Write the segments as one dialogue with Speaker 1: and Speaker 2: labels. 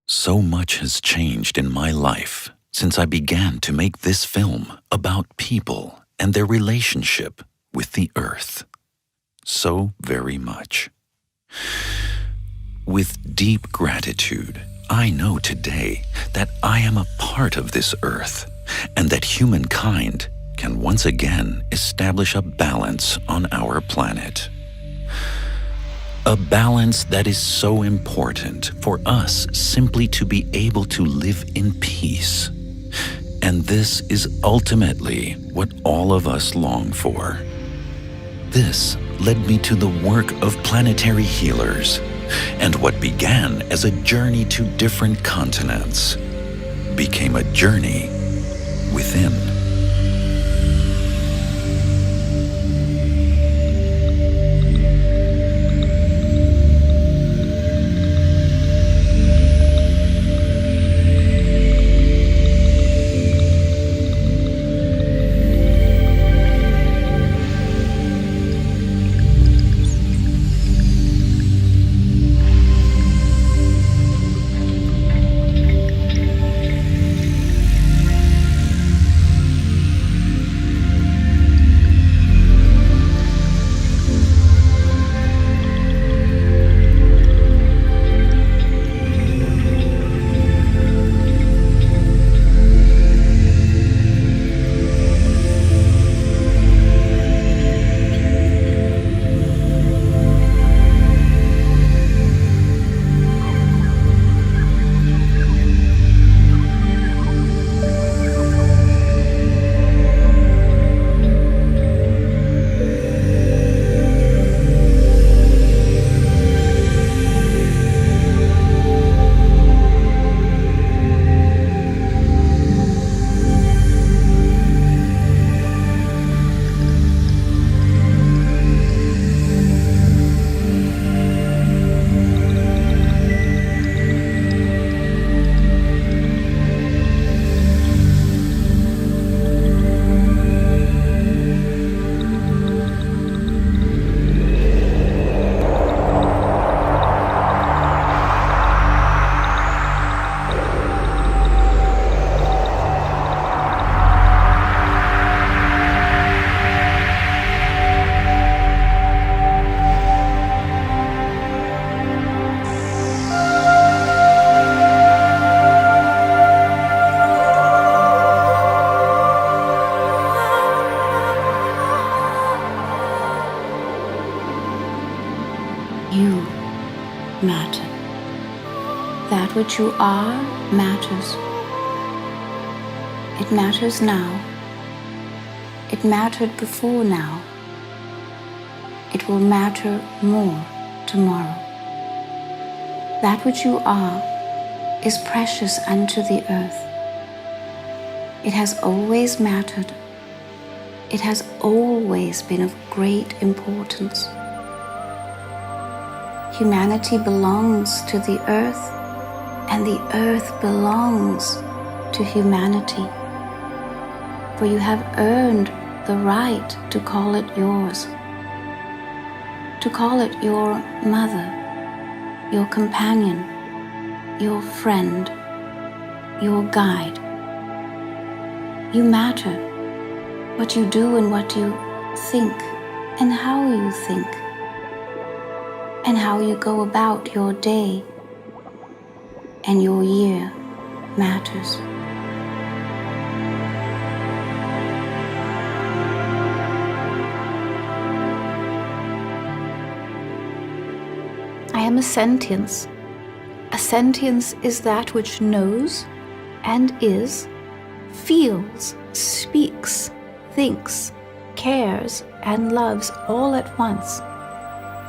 Speaker 1: So much has changed in my life since I began to make this film about people and their relationship with the earth. So very much. With deep gratitude, I know today that I am a part of this earth and that humankind can once again establish a balance on our planet. A balance that is so important for us simply to be able to live in peace. And this is ultimately what all of us long for. This led me to the work of planetary healers, and what began as a journey to different continents became a journey within.
Speaker 2: You matter. That which you are matters. It matters now. It mattered before now. It will matter more tomorrow. That which you are is precious unto the earth. It has always mattered. It has always been of great importance. Humanity belongs to the earth, and the earth belongs to humanity. For you have earned the right to call it yours, to call it your mother, your companion, your friend, your guide. You matter. What you do and what you think, and how you think, and how you go about your day and your year matters. I am a sentience. A sentience is that which knows and is, feels, speaks, thinks, cares, and loves all at once,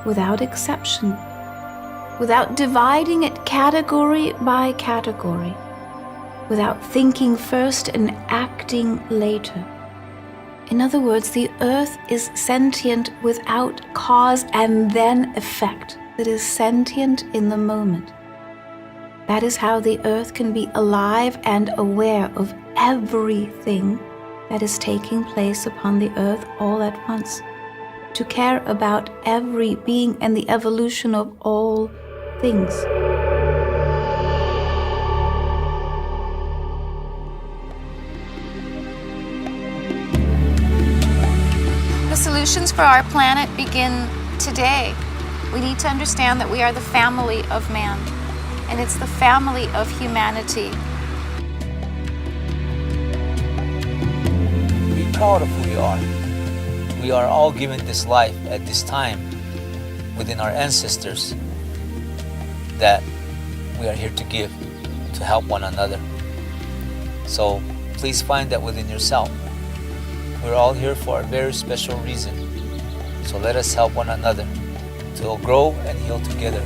Speaker 2: without exception, without dividing it category by category, without thinking first and acting later. In other words, the earth is sentient without cause and then effect. It is sentient in the moment. That is how the earth can be alive and aware of everything that is taking place upon the earth all at once, to care about every being and the evolution of all things. solutions for our planet begin today. We need to understand that we are the family of man, and it's the family of humanity.
Speaker 3: Be proud of who you are. We are all given this life at this time within our ancestors that we are here to give, to help one another. So please find that within yourself. We're all here for a very special reason. So let us help one another to grow and heal together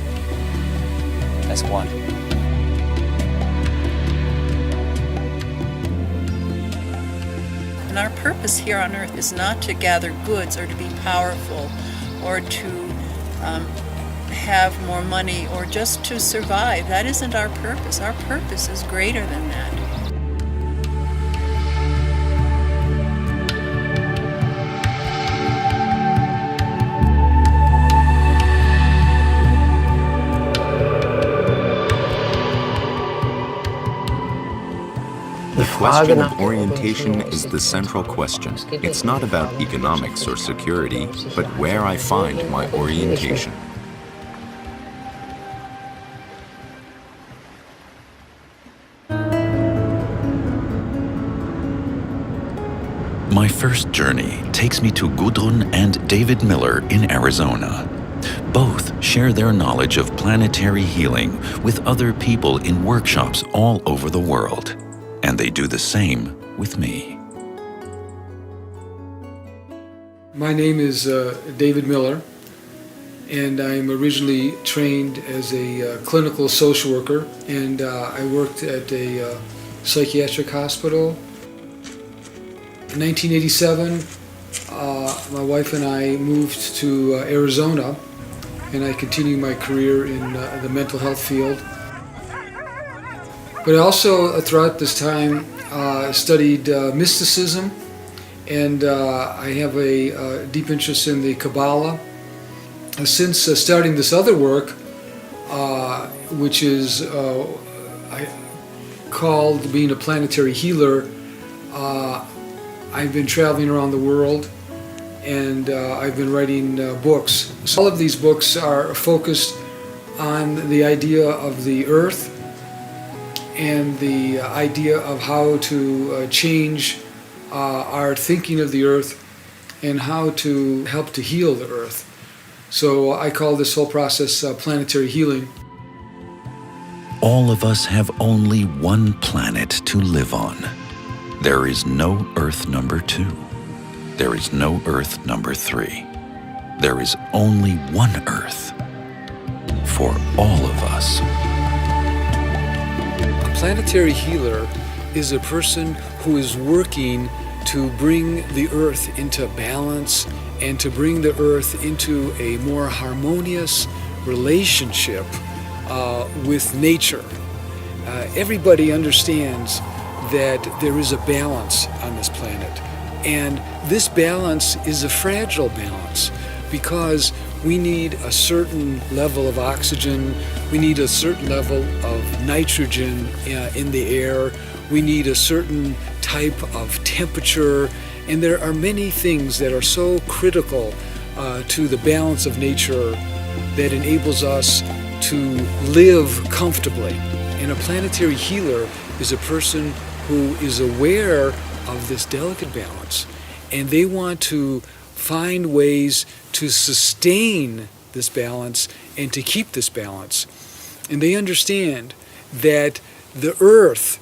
Speaker 3: as one.
Speaker 4: And our purpose here on earth is not to gather goods or to be powerful or to have more money or just to survive. That isn't our purpose. Our purpose is greater than that.
Speaker 5: The question of orientation is the central question. It's not about economics or security, but where I find my orientation.
Speaker 1: My first journey takes me to Gudrun and David Miller in Arizona. Both share their knowledge of planetary healing with other people in workshops all over the world. And they do the same with me.
Speaker 6: My name is David Miller, and I'm originally trained as a clinical social worker, and I worked at a psychiatric hospital. In 1987, my wife and I moved to Arizona, and I continued my career in the mental health field. But I also, throughout this time, studied mysticism, and I have a deep interest in the Kabbalah. Since starting this other work, which is called being a planetary healer, I've been traveling around the world, and I've been writing books. So all of these books are focused on the idea of the Earth, and the idea of how to change our thinking of the Earth and how to help to heal the Earth. So I call this whole process planetary healing.
Speaker 1: All of us have only one planet to live on. There is no Earth number 2. There is no Earth number 3. There is only one Earth for all of us.
Speaker 6: A planetary healer is a person who is working to bring the Earth into balance and to bring the Earth into a more harmonious relationship with nature. Everybody understands that there is a balance on this planet, and this balance is a fragile balance because we need a certain level of oxygen, we need a certain level of nitrogen in the air, we need a certain type of temperature, and there are many things that are so critical to the balance of nature that enables us to live comfortably. And a planetary healer is a person who is aware of this delicate balance, and they want to find ways to sustain this balance and to keep this balance. And they understand that the Earth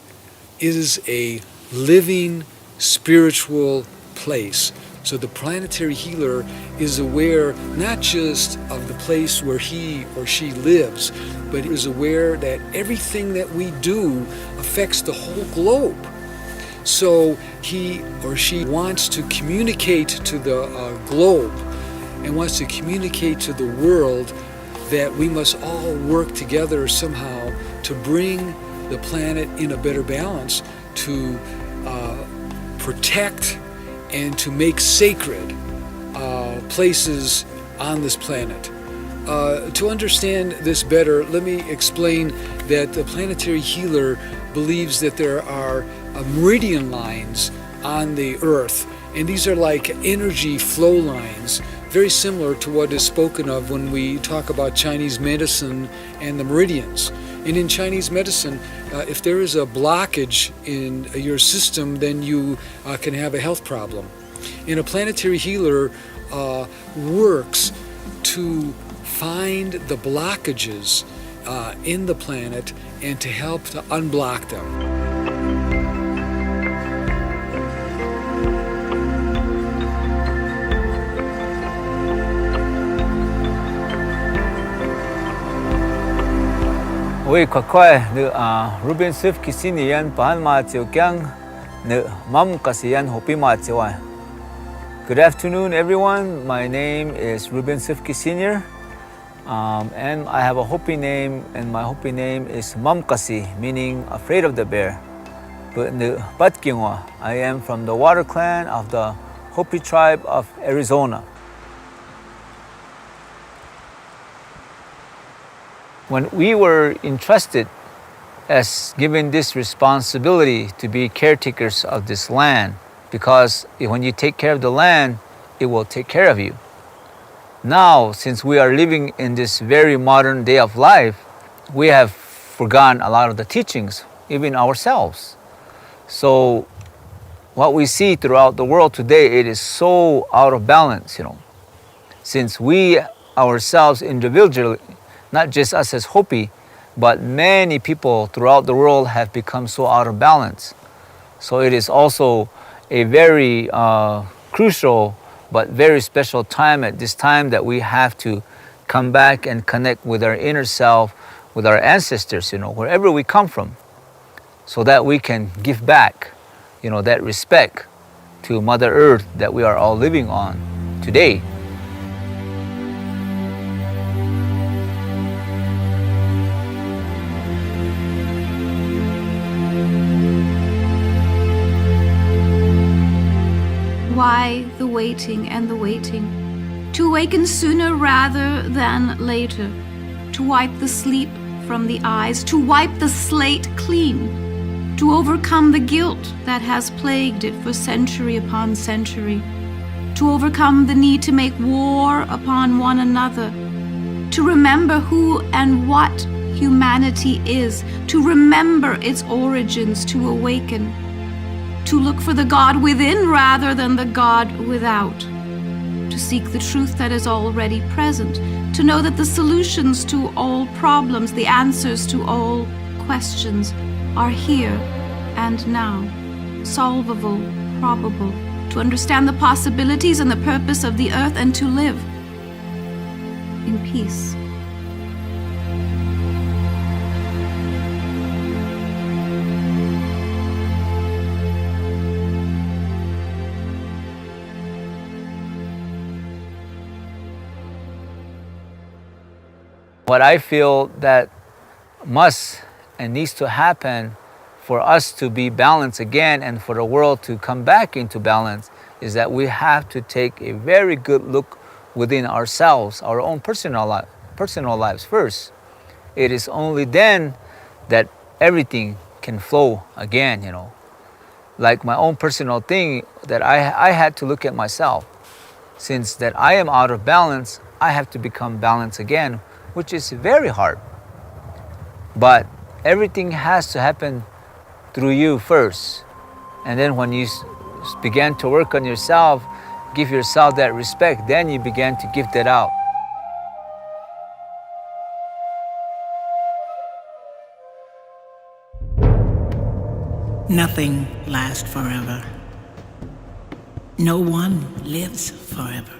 Speaker 6: is a living spiritual place. So the planetary healer is aware not just of the place where he or she lives, but is aware that everything that we do affects the whole globe. So he or she wants to communicate to the globe and wants to communicate to the world that we must all work together somehow to bring the planet in a better balance, to protect and to make sacred places on this planet. To understand this better, let me explain that the planetary healer believes that there are meridian lines on the Earth, And these are like energy flow lines, very similar to what is spoken of when we talk about Chinese medicine and the meridians. And in Chinese medicine, if there is a blockage in your system, then you can have a health problem. And a planetary healer works to find the blockages in the planet and to help to unblock them.
Speaker 3: Oi, kakoi ne Ruben Swift kisini yan pahan ma chiu kyang ne mam kasiyan hopi ma chiwa. Good afternoon, everyone. My name is Ruben Swift Senior, and I have a Hopi name, and my Hopi name is Mamkasi, meaning afraid of the bear. But ne Batkingwa, I am from the Water Clan of the Hopi tribe of Arizona. When we were entrusted as given this responsibility to be caretakers of this land, because when you take care of the land, it will take care of you. Now, since we are living in this very modern day of life, we have forgotten a lot of the teachings, even ourselves. So what we see throughout the world today, it is so out of balance, Since we ourselves individually, not just us as Hopi, but many people throughout the world have become so out of balance. So it is also a very crucial but very special time at this time that we have to come back and connect with our inner self, with our ancestors, wherever we come from, so that we can give back, that respect to Mother Earth that we are all living on today.
Speaker 2: Why the waiting and the waiting? To awaken sooner rather than later, to wipe the sleep from the eyes, to wipe the slate clean, to overcome the guilt that has plagued it for century upon century, to overcome the need to make war upon one another, to remember who and what humanity is, to remember its origins, to awaken, to look for the God within rather than the God without, to seek the truth that is already present, to know that the solutions to all problems, the answers to all questions are here and now, solvable, probable, to understand the possibilities and the purpose of the earth and to live in peace.
Speaker 3: What I feel that must and needs to happen for us to be balanced again and for the world to come back into balance is that we have to take a very good look within ourselves, our own personal lives first. It is only then that everything can flow again, Like my own personal thing that I had to look at myself. Since that I am out of balance, I have to become balanced again, which is very hard. But everything has to happen through you first. And then when you began to work on yourself, give yourself that respect, then you began to give that out.
Speaker 7: Nothing lasts forever. No one lives forever.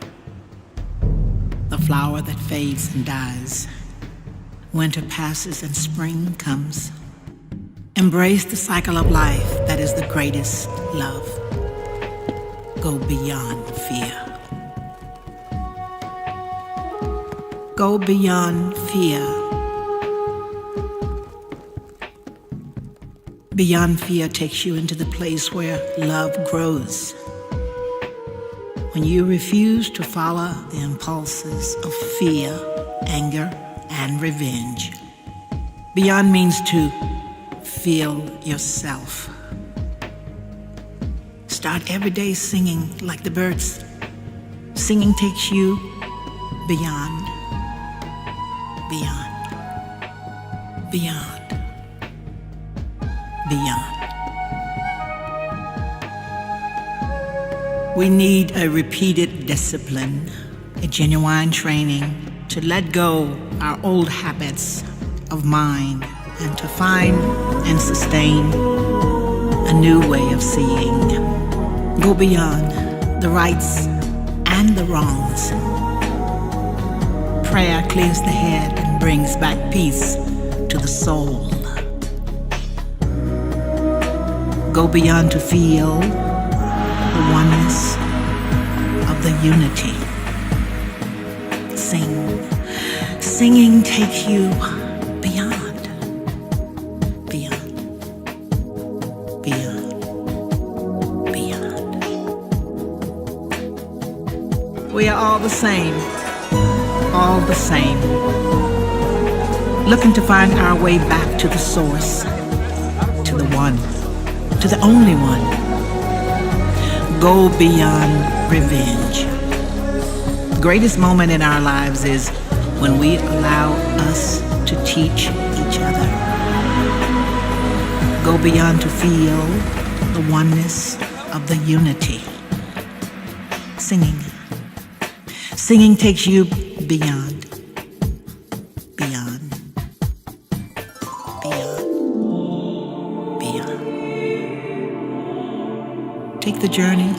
Speaker 7: The flower that fades and dies. Winter passes and spring comes. Embrace the cycle of life that is the greatest love. Go beyond fear. Go beyond fear. Beyond fear takes you into the place where love grows. When you refuse to follow the impulses of fear, anger, and revenge. Beyond means to feel yourself. Start every day singing like the birds. Singing takes you beyond, beyond, beyond, beyond. We need a repeated discipline, a genuine training to let go our old habits of mind and to find and sustain a new way of seeing. Go beyond the rights and the wrongs. Prayer clears the head and brings back peace to the soul. Go beyond to feel the oneness of the unity. Sing. Singing takes you beyond, beyond, beyond, beyond. We are all the same, all the same. Looking to find our way back to the source, to the one, to the only one. Go beyond revenge. The greatest moment in our lives is when we allow us to teach each other. Go beyond to feel the oneness of the unity. Singing. Singing takes you beyond, beyond, beyond, beyond. Take the journey.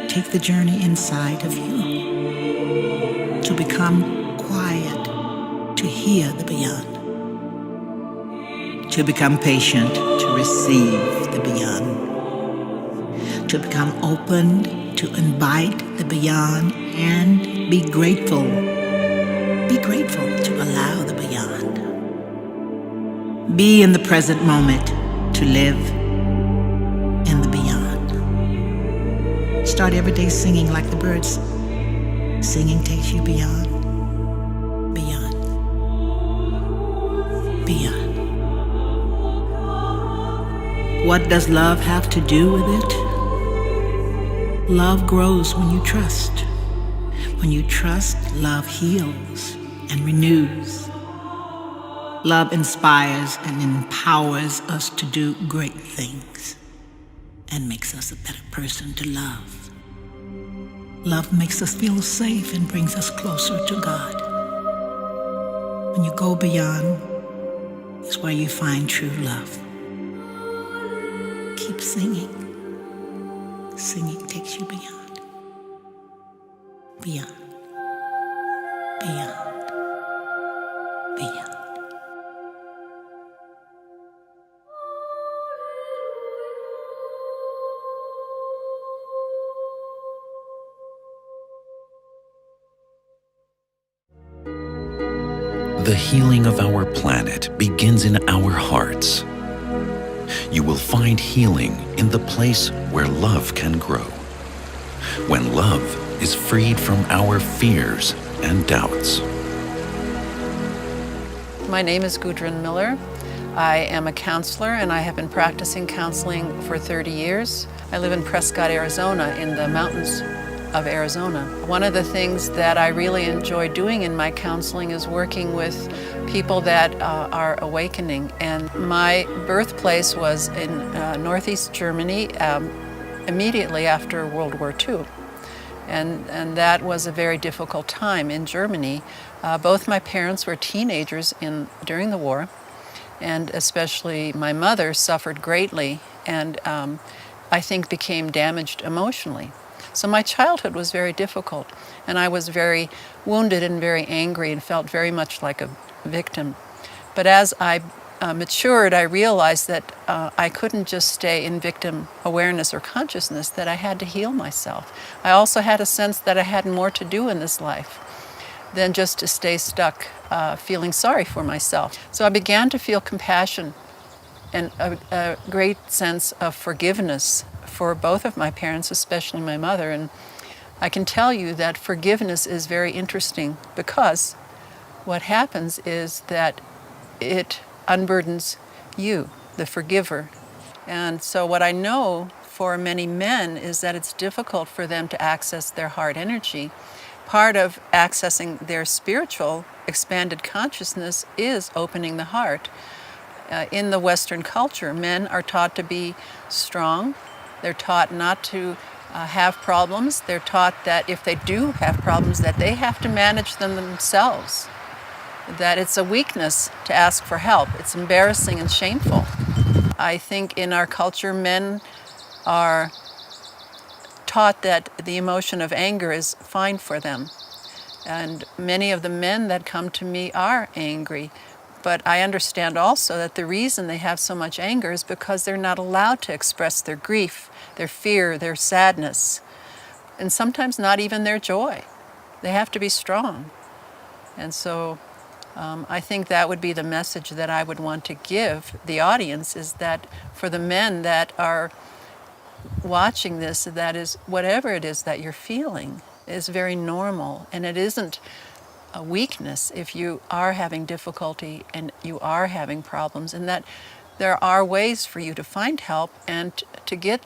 Speaker 7: Take the journey inside of you to become quiet, to hear the beyond, to become patient, to receive the beyond, to become open, to invite the beyond, and be grateful. Be grateful to allow the beyond. Be in the present moment to live in the beyond. Start every day singing like the birds. Singing takes you beyond, beyond, beyond. What does love have to do with it? Love grows when you trust. When you trust, love heals and renews. Love inspires and empowers us to do great things and makes us a better person to love. Love makes us feel safe and brings us closer to God. When you go beyond is where you find true love. Keep singing. Singing takes you beyond. Beyond. Beyond. Beyond.
Speaker 1: The healing of our planet begins in our hearts. You will find healing in the place where love can grow. When love is freed from our fears and doubts.
Speaker 8: My name is Gudrun Miller. I am a counselor and I have been practicing counseling for 30 years. I live in Prescott, Arizona, in the mountains of Arizona. One of the things that I really enjoy doing in my counseling is working with people that are awakening. And my birthplace was in Northeast Germany immediately after World War II. And that was a very difficult time in Germany. Both my parents were teenagers during the war, and especially my mother suffered greatly and I think became damaged emotionally. So my childhood was very difficult, and I was very wounded and very angry and felt very much like a victim. But as I matured, I realized that I couldn't just stay in victim awareness or consciousness, that I had to heal myself. I also had a sense that I had more to do in this life than just to stay stuck feeling sorry for myself. So I began to feel compassion and a great sense of forgiveness for both of my parents, especially my mother. And I can tell you that forgiveness is very interesting, because what happens is that it unburdens you, the forgiver, And so what I know for many men is that it's difficult for them to access their heart energy. Part of accessing their spiritual expanded consciousness is opening the heart. In the Western culture, men are taught to be strong. They're taught not to have problems. They're taught that if they do have problems, that they have to manage them themselves. That it's a weakness to ask for help. It's embarrassing and shameful. I think in our culture, men are taught that the emotion of anger is fine for them. And many of the men that come to me are angry. But I understand also that the reason they have so much anger is because they're not allowed to express their grief, their fear, their sadness, and sometimes not even their joy. They have to be strong. And so I think that would be the message that I would want to give the audience, is that for the men that are watching this, that is, whatever it is that you're feeling is very normal, and it isn't a weakness if you are having difficulty and you are having problems, and that there are ways for you to find help and to get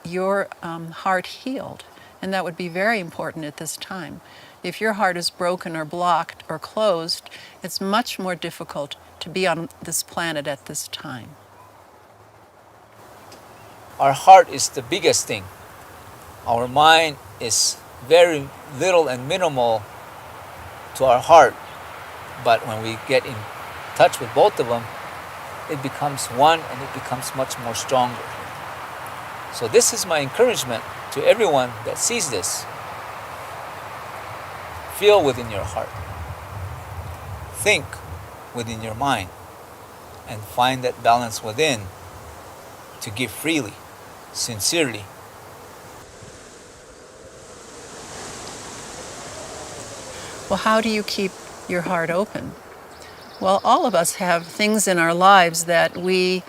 Speaker 8: your heart healed. And that would be very important at this time. If your heart is broken or blocked or closed, it's much more difficult to be on this planet at this time.
Speaker 3: Our heart is the biggest thing. Our mind is very little and minimal to our heart. But when we get in touch with both of them, it becomes one and it becomes much more stronger. So this is my encouragement to everyone that sees this. Feel within your heart. Think within your mind. And find that balance within to give freely, sincerely.
Speaker 8: Well, how do you keep your heart open? Well, all of us have things in our lives that we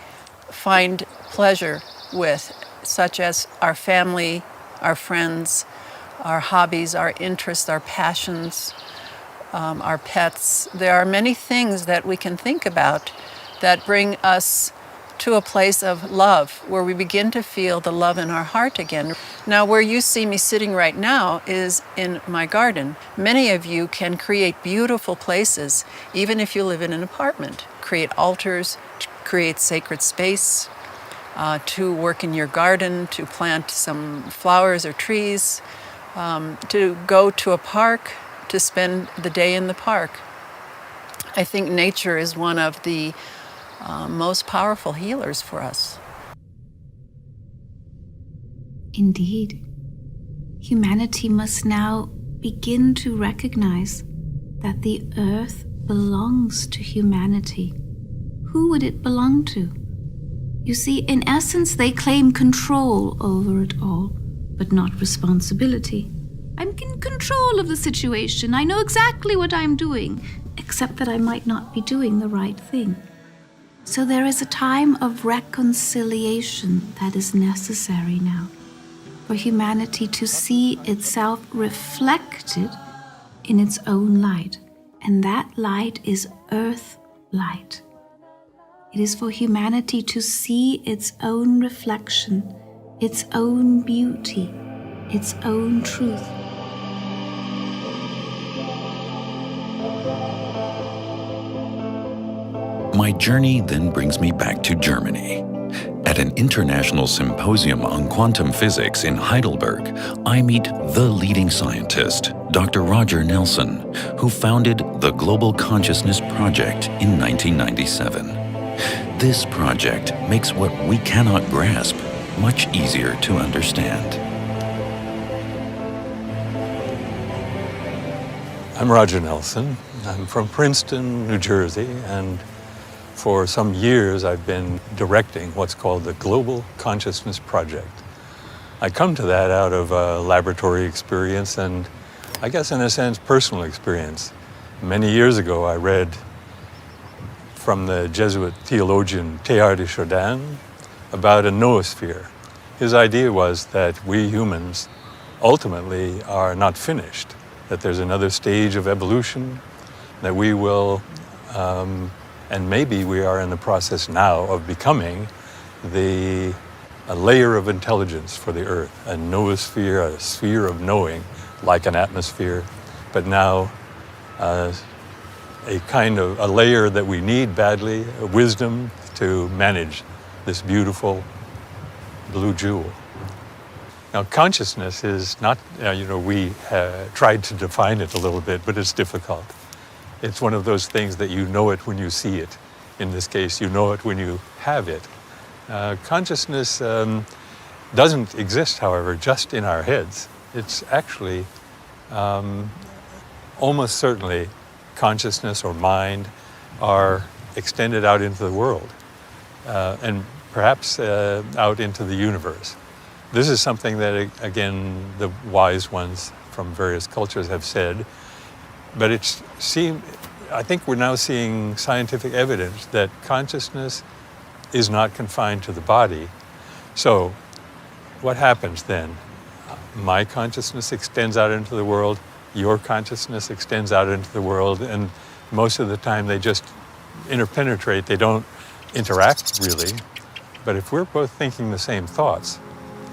Speaker 8: find pleasure with, such as our family, our friends, our hobbies, our interests, our passions, our pets. There are many things that we can think about that bring us to a place of love, where we begin to feel the love in our heart again. Now, where you see me sitting right now is in my garden. Many of you can create beautiful places, even if you live in an apartment. Create altars, create sacred space, to work in your garden, to plant some flowers or trees, to go to a park, to spend the day in the park. I think nature is one of the most powerful healers for us.
Speaker 2: Indeed. Humanity must now begin to recognize that the earth belongs to humanity. Who would it belong to? You see, in essence, they claim control over it all, but not responsibility. I'm in control of the situation. I know exactly what I'm doing, except that I might not be doing the right thing. So there is a time of reconciliation that is necessary now, for humanity to see itself reflected in its own light, and that light is earth light. It is for humanity to see its own reflection, its own beauty, its own truth.
Speaker 1: My journey then brings me back to Germany. At an international symposium on quantum physics in Heidelberg, I meet the leading scientist, Dr. Roger Nelson, who founded the Global Consciousness Project in 1997. This project makes what we cannot grasp much easier to understand.
Speaker 9: I'm Roger Nelson. I'm from Princeton, New Jersey, and for some years I've been directing what's called the Global Consciousness Project. I come to that out of a laboratory experience and, I guess in a sense, personal experience. Many years ago I read from the Jesuit theologian Teilhard de Chardin about a noosphere. His idea was that we humans ultimately are not finished, that there's another stage of evolution, that we will, and maybe we are in the process now of becoming a layer of intelligence for the Earth, a noosphere, a sphere of knowing, like an atmosphere, but now a layer that we need badly, wisdom to manage this beautiful blue jewel. Now, consciousness is not, we tried to define it a little bit, but it's difficult. It's one of those things that you know it when you see it. In this case, you know it when you have it. Consciousness doesn't exist, however, just in our heads. It's actually almost certainly consciousness or mind are extended out into the world and perhaps out into the universe. This is something that, again, the wise ones from various cultures have said, but I think we're now seeing scientific evidence that consciousness is not confined to the body. So what happens then? My consciousness extends out into the world, your consciousness extends out into the world, and most of the time they just interpenetrate, they don't interact really. But if we're both thinking the same thoughts,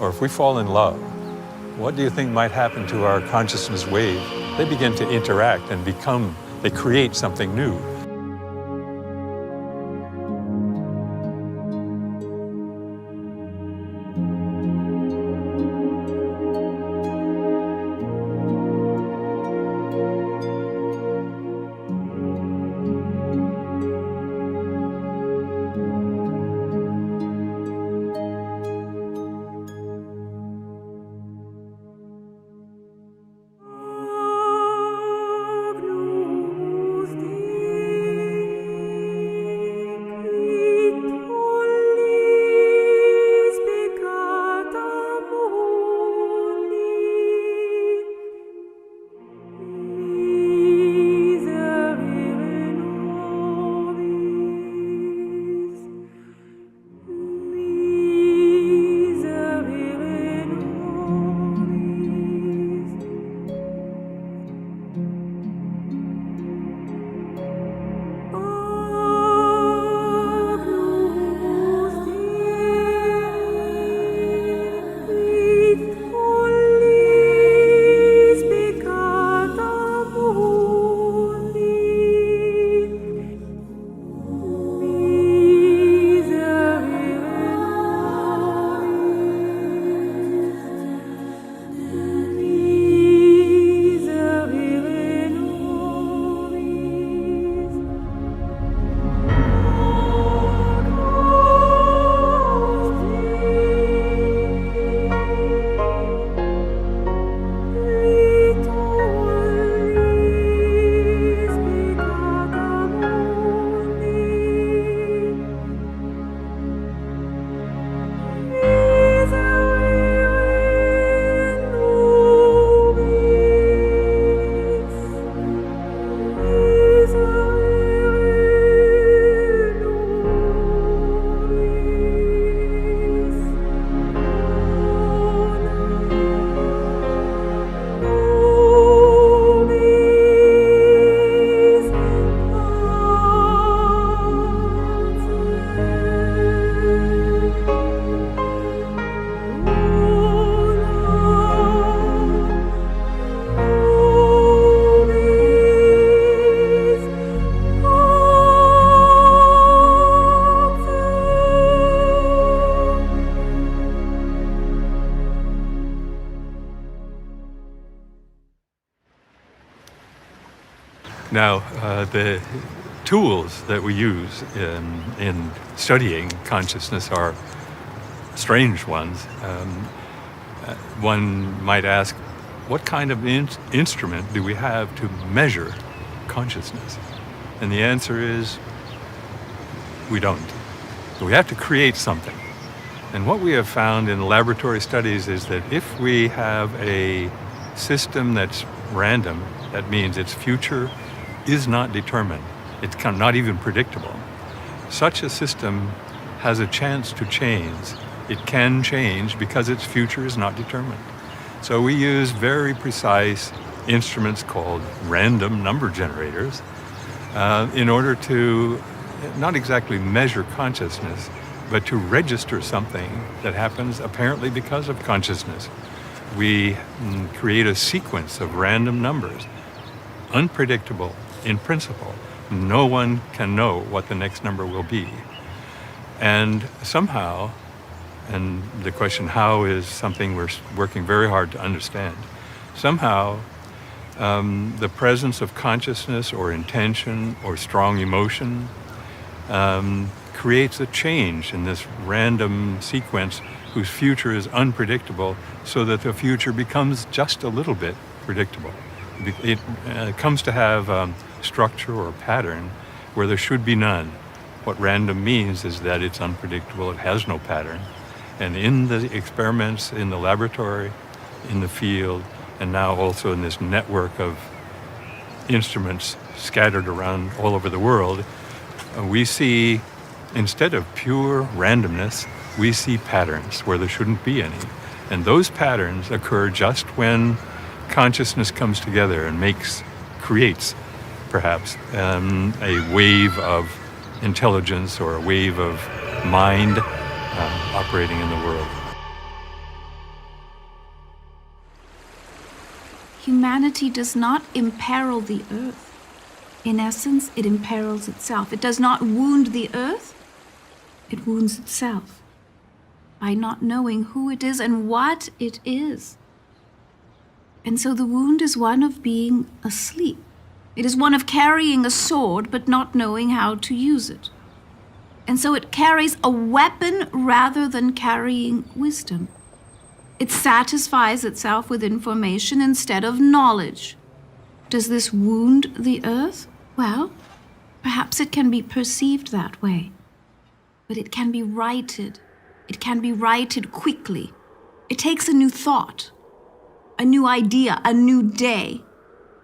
Speaker 9: or if we fall in love, what do you think might happen to our consciousness wave? They begin to interact and they create something new. Now, the tools that we use in studying consciousness are strange ones. One might ask, what kind of instrument do we have to measure consciousness? And the answer is, we don't. So we have to create something. And what we have found in laboratory studies is that if we have a system that's random, that means its future is not determined. It's not even predictable. Such a system has a chance to change. It can change because its future is not determined. So we use very precise instruments called random number generators in order to not exactly measure consciousness, but to register something that happens apparently because of consciousness. We create a sequence of random numbers, unpredictable in principle. No one can know what the next number will be. And somehow, and the question how is something we're working very hard to understand, somehow the presence of consciousness or intention or strong emotion creates a change in this random sequence whose future is unpredictable, so that the future becomes just a little bit predictable. It comes to have structure or pattern where there should be none. What random means is that it's unpredictable, it has no pattern. And in the experiments, in the laboratory, in the field, and now also in this network of instruments scattered around all over the world, we see, instead of pure randomness, we see patterns where there shouldn't be any. And those patterns occur just when consciousness comes together and creates, perhaps, a wave of intelligence or a wave of mind operating in the world.
Speaker 2: Humanity does not imperil the earth. In essence, it imperils itself. It does not wound the earth, it wounds itself by not knowing who it is and what it is. And so the wound is one of being asleep. It is one of carrying a sword but not knowing how to use it. And so it carries a weapon rather than carrying wisdom. It satisfies itself with information instead of knowledge. Does this wound the earth? Well, perhaps it can be perceived that way. But it can be righted. It can be righted quickly. It takes a new thought, a new idea, a new day,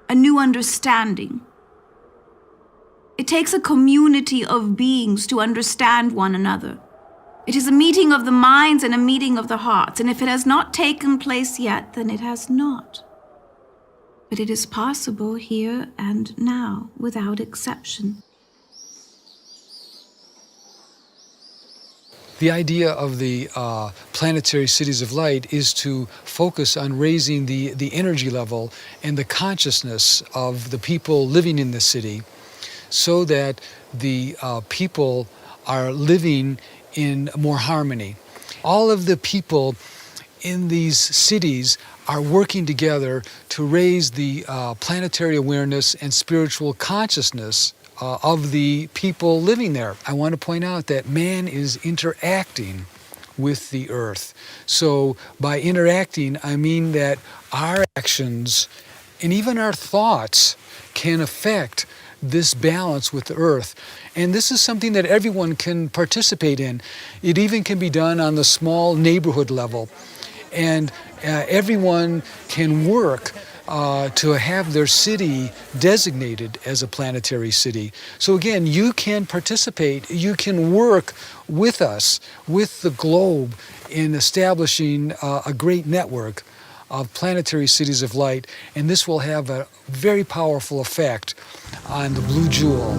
Speaker 2: a new understanding. It takes a community of beings to understand one another. It is a meeting of the minds and a meeting of the hearts, and if it has not taken place yet, then it has not. But it is possible here and now, without exception.
Speaker 6: The idea of the planetary cities of light is to focus on raising the energy level and the consciousness of the people living in the city, so that the people are living in more harmony. All of the people in these cities are working together to raise the planetary awareness and spiritual consciousness of the people living there. I want to point out that man is interacting with the earth. So by interacting, I mean that our actions and even our thoughts can affect this balance with the earth. And this is something that everyone can participate in. It even can be done on the small neighborhood level. And everyone can work to have their city designated as a planetary city. So again, you can participate, you can work with us, with the globe, in establishing a great network of planetary cities of light, and this will have a very powerful effect on the blue jewel.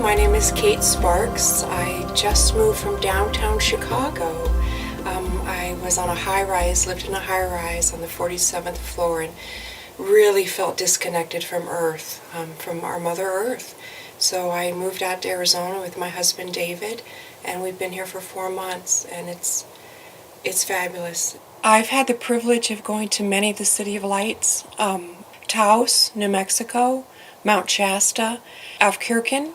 Speaker 10: My name is Kate Sparks. I just moved from downtown Chicago. I was on a high-rise, lived in a high-rise on the 47th floor, and really felt disconnected from Earth, from our Mother Earth. So I moved out to Arizona with my husband David, and we've been here for 4 months, and it's fabulous. I've had the privilege of going to many of the City of Lights, Taos, New Mexico, Mount Shasta, Alfkirchen,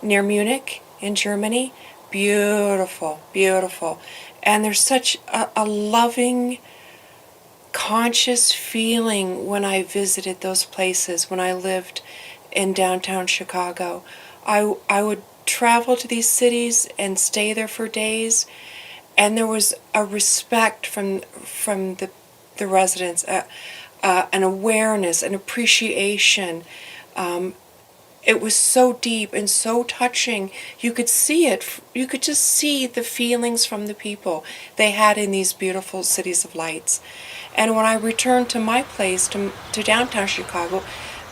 Speaker 10: near Munich in Germany, beautiful, beautiful. And there's such a loving, conscious feeling when I visited those places, when I lived in downtown Chicago. I would travel to these cities and stay there for days, and there was a respect from the residents, an awareness, an appreciation. It was so deep and so touching. You could see it. You could just see the feelings from the people they had in these beautiful cities of lights. And when I returned to my place, to downtown Chicago,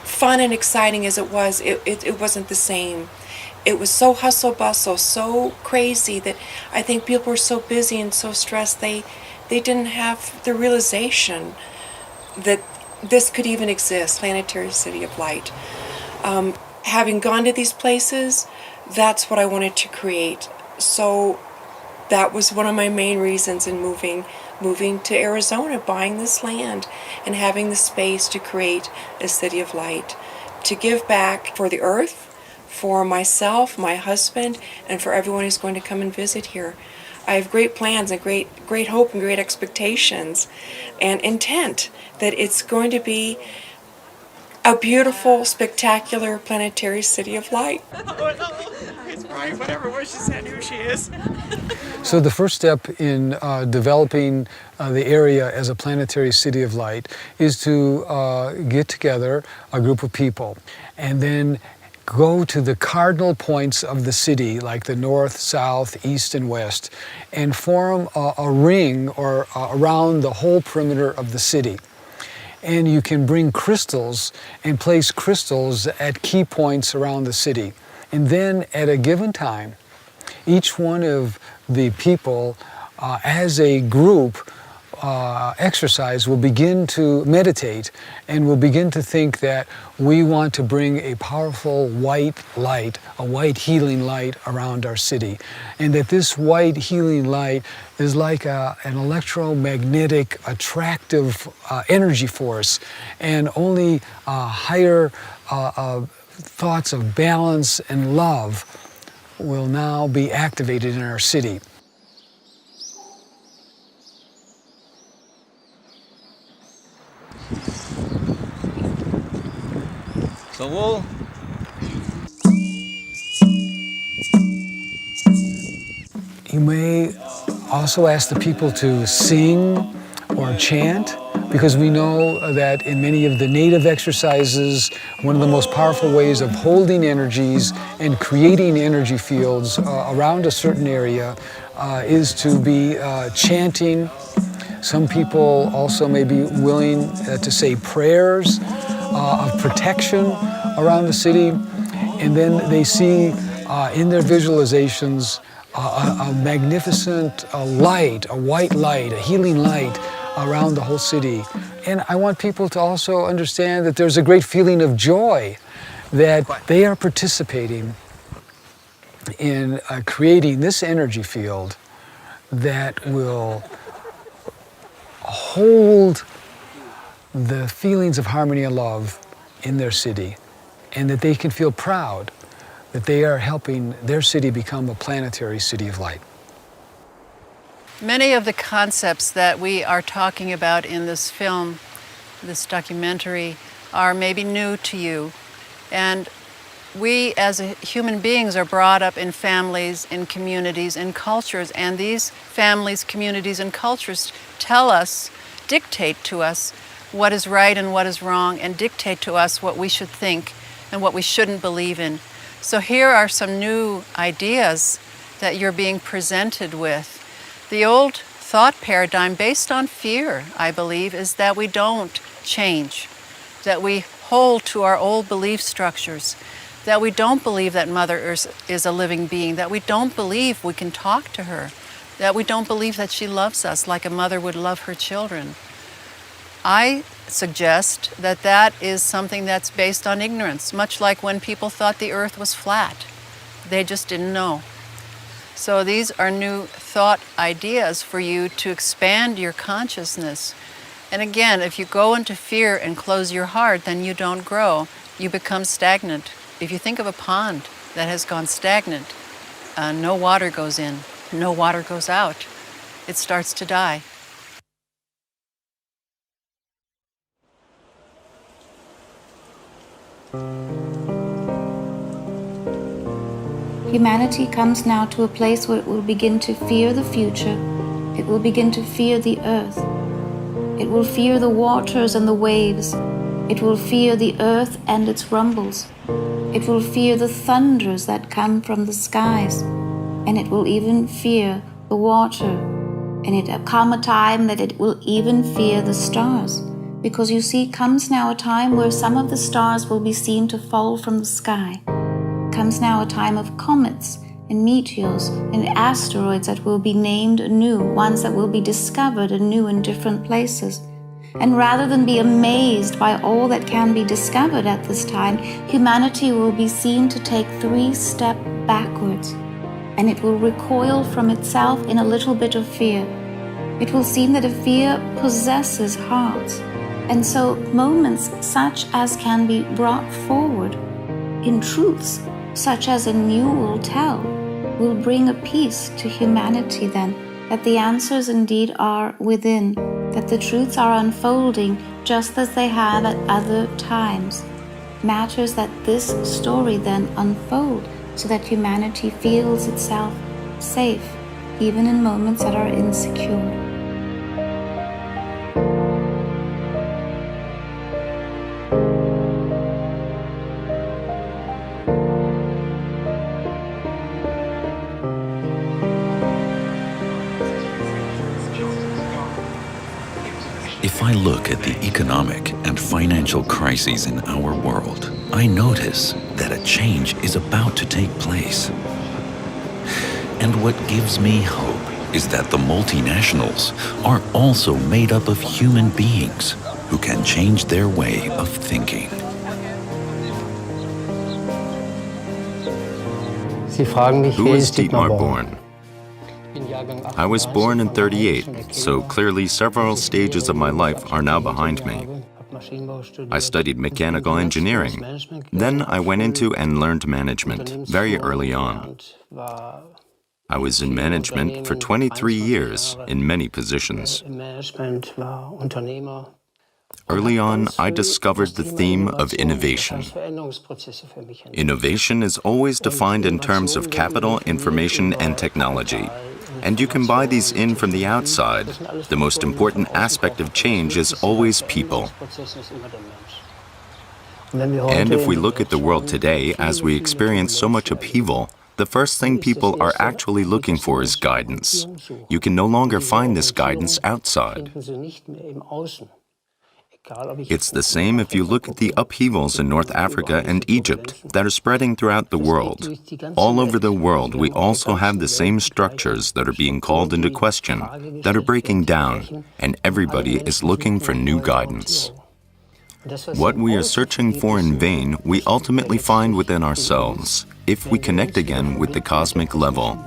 Speaker 10: fun and exciting as it was, it wasn't the same. It was so hustle bustle, so crazy that I think people were so busy and so stressed they didn't have the realization that this could even exist, Planetary City of Light. Having gone to these places, that's what I wanted to create. So that was one of my main reasons in moving to Arizona, buying this land and having the space to create a city of light, to give back for the earth, for myself, my husband, and for everyone who's going to come and visit here. I have great plans and great hope and great expectations and intent that it's going to be a beautiful, spectacular planetary city of light.
Speaker 11: It's Brian, whatever, where she said who she is.
Speaker 6: So the first step in developing the area as a planetary city of light is to get together a group of people and then go to the cardinal points of the city, like the north, south, east, and west, and form a ring or around the whole perimeter of the city. And you can bring crystals and place crystals at key points around the city. And then at a given time, each one of the people as a group exercise will begin to meditate and will begin to think that we want to bring a powerful white light, a white healing light around our city. And that this white healing light is like an electromagnetic, attractive energy force, and only higher thoughts of balance and love will now be activated in our city.
Speaker 3: So
Speaker 6: You may also ask the people to sing or chant, because we know that in many of the native exercises, one of the most powerful ways of holding energies and creating energy fields around a certain area is to be chanting. Some people also may be willing to say prayers of protection around the city, and then they see in their visualizations a magnificent light, a white light, a healing light around the whole city. And I want people to also understand that there's a great feeling of joy that they are participating in creating this energy field that will hold the feelings of harmony and love in their city, and that they can feel proud that they are helping their city become a planetary city of light.
Speaker 8: Many of the concepts that we are talking about in this film, this documentary, are maybe new to you. And we as human beings are brought up in families, in communities, in cultures, and these families, communities, and cultures tell us, dictate to us what is right and what is wrong, and dictate to us what we should think and what we shouldn't believe in. So here are some new ideas that you're being presented with. The old thought paradigm based on fear, I believe, is that we don't change, that we hold to our old belief structures, that we don't believe that Mother Earth is a living being, that we don't believe we can talk to her, that we don't believe that she loves us like a mother would love her children. I suggest that that is something that's based on ignorance, much like when people thought the earth was flat. They just didn't know. So these are new thought ideas for you to expand your consciousness. And again, if you go into fear and close your heart, then you don't grow. You become stagnant. If you think of a pond that has gone stagnant, No water goes in, no water goes out. It starts to die.
Speaker 2: Humanity comes now to a place where it will begin to fear the future. It will begin to fear the earth. It will fear the waters and the waves. It will fear the earth and its rumbles. It will fear the thunders that come from the skies. And it will even fear the water. And it will come a time that it will even fear the stars. Because you see, comes now a time where some of the stars will be seen to fall from the sky. Comes now a time of comets and meteors and asteroids that will be named anew, ones that will be discovered anew in different places. And rather than be amazed by all that can be discovered at this time, humanity will be seen to take 3 steps backwards, and it will recoil from itself in a little bit of fear. It will seem that a fear possesses hearts, and so moments such as can be brought forward in truths such as a new will tell, will bring a peace to humanity then, that the answers indeed are within, that the truths are unfolding just as they have at other times. Matters that this story then unfold so that humanity feels itself safe, even in moments that are insecure.
Speaker 1: If I look at the economic and financial crises in our world, I notice that a change is about to take place. And what gives me hope is that the multinationals are also made up of human beings who can change their way of thinking.
Speaker 5: Who is Dietmar Born? I was born in '38, so clearly several stages of my life are now behind me. I studied mechanical engineering. Then I went into and learned management very early on. I was in management for 23 years in many positions. Early on, I discovered the theme of innovation. Innovation is always defined in terms of capital, information, and technology. And you can buy these in from the outside. The most important aspect of change is always people. And if we look at the world today, as we experience so much upheaval, the first thing people are actually looking for is guidance. You can no longer find this guidance outside. It's the same if you look at the upheavals in North Africa and Egypt that are spreading throughout the world. All over the world, we also have the same structures that are being called into question, that are breaking down, and everybody is looking for new guidance. What we are searching for in vain, we ultimately find within ourselves, if we connect again with the cosmic level.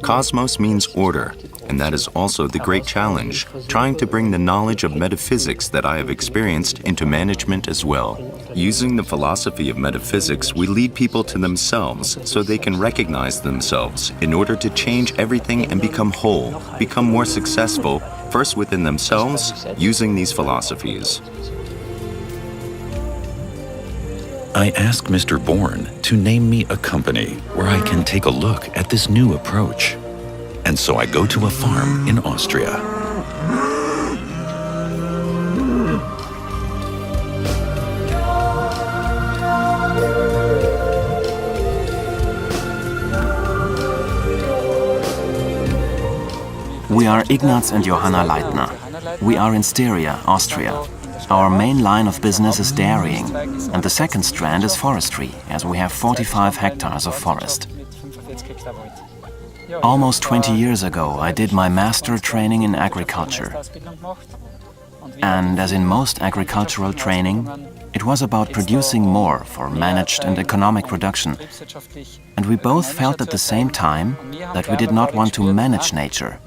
Speaker 5: Cosmos means order, and that is also the great challenge, trying to bring the knowledge of metaphysics that I have experienced into management as well. Using the philosophy of metaphysics, we lead people to themselves so they can recognize themselves in order to change everything and become whole, become more successful, first within themselves, using these philosophies.
Speaker 1: I ask Mr. Bourne to name me a company where I can take a look at this new approach. And so I go to a farm in Austria.
Speaker 12: We are Ignaz and Johanna Leitner. We are in Styria, Austria. Our main line of business is dairying, and the second strand is forestry, as we have 45 hectares of forest. Almost 20 years ago, I did my master training in agriculture. And as in most agricultural training, it was about producing more for managed and economic production. And we both felt at the same time that we did not want to manage nature.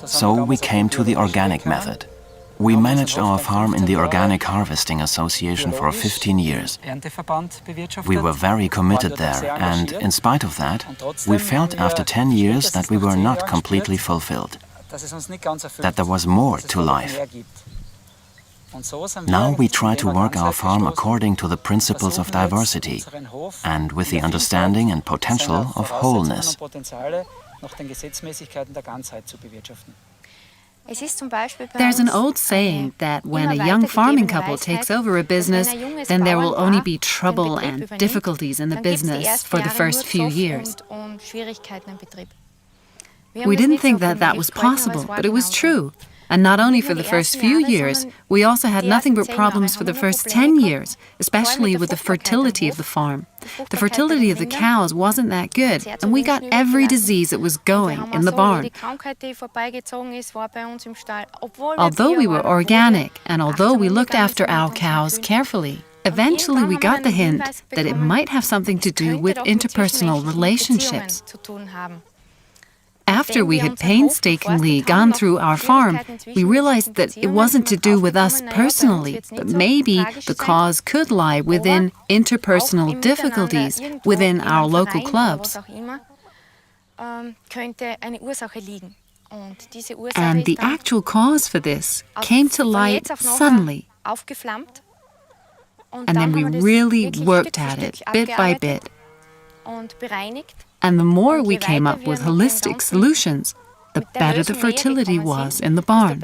Speaker 12: So we came to the organic method. We managed our farm in the Organic Harvesting Association for 15 years. We were very committed there, and in spite of that, we felt after 10 years that we were not completely fulfilled, that there was more to life. Now we try to work our farm according to the principles of diversity and with the understanding and potential of wholeness.
Speaker 13: There's an old saying that when a young farming couple takes over a business, then there will only be trouble and difficulties in the business for the first few years. We didn't think that that was possible, but it was true. And not only for the first few years, we also had nothing but problems for the first 10 years, especially with the fertility of the farm. The fertility of the cows wasn't that good, and we got every disease that was going in the barn. Although we were organic, and although we looked after our cows carefully, eventually we got the hint that it might have something to do with interpersonal relationships. After we had painstakingly gone through our farm, we realized that it wasn't to do with us personally, but maybe the cause could lie within interpersonal difficulties within our local clubs. And the actual cause for this came to light suddenly. And then we really worked at it, bit by bit. And the more we came up with holistic solutions, the better the fertility was in the barn.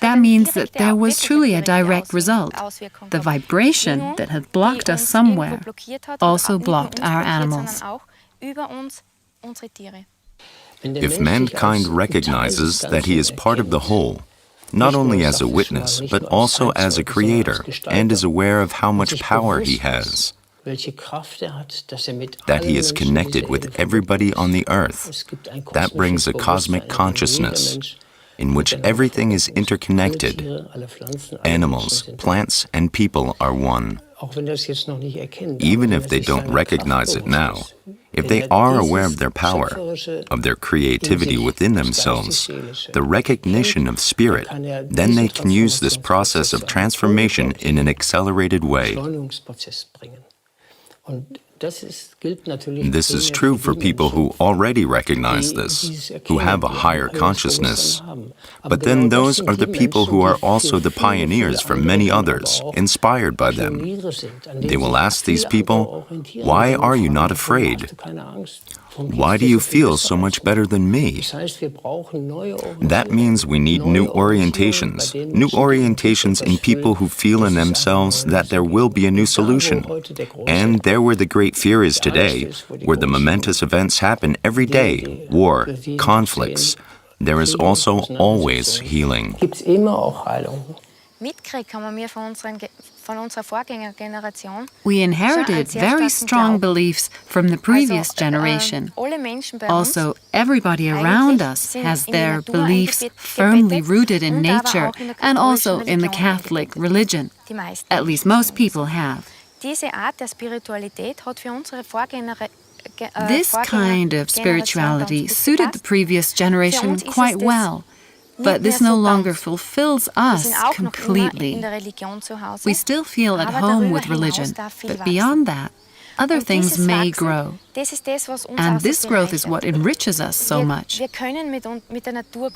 Speaker 13: That means that there was truly a direct result. The vibration that had blocked us somewhere also blocked our animals.
Speaker 5: If mankind recognizes that he is part of the whole, not only as a witness, but also as a creator, and is aware of how much power he has, that he is connected with everybody on the earth, that brings a cosmic consciousness in which everything is interconnected. Animals, plants, and people are one. Even if they don't recognize it now, if they are aware of their power, of their creativity within themselves, the recognition of spirit, then they can use this process of transformation in an accelerated way. This is true for people who already recognize this, who have a higher consciousness. But then those are the people who are also the pioneers for many others, inspired by them. They will ask these people, "Why are you not afraid? Why do you feel so much better than me?" That means we need new orientations in people who feel in themselves that there will be a new solution. And there where the great fear is today, where the momentous events happen every day, war, conflicts, there is also always healing.
Speaker 13: We inherited very strong beliefs from the previous generation. Also, everybody around us has their beliefs firmly rooted in nature and also in the Catholic religion. At least most people have. This kind of spirituality suited the previous generation quite well. But this no longer fulfills us completely. We still feel at home with religion, but beyond that, other things may grow. And this growth is what enriches us so much.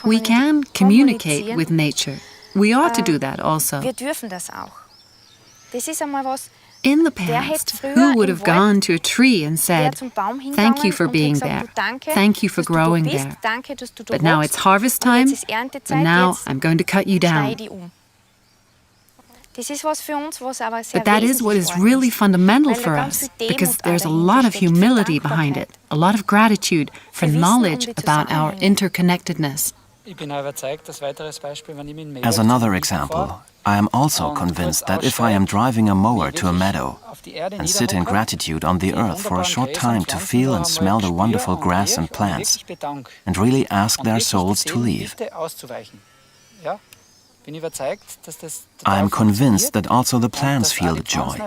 Speaker 13: We can communicate with nature. We ought to do that also. In the past, who would have gone to a tree and said, "Thank you for being there. Thank you for growing there. But now it's harvest time, and now I'm going to cut you down." But that is what is really fundamental for us, because there's a lot of humility behind it, a lot of gratitude for knowledge about our interconnectedness.
Speaker 12: As another example, I am also convinced that if I am driving a mower to a meadow and sit in gratitude on the earth for a short time to feel and smell the wonderful grass and plants and really ask their souls to leave, I am convinced that also the plants feel the joy,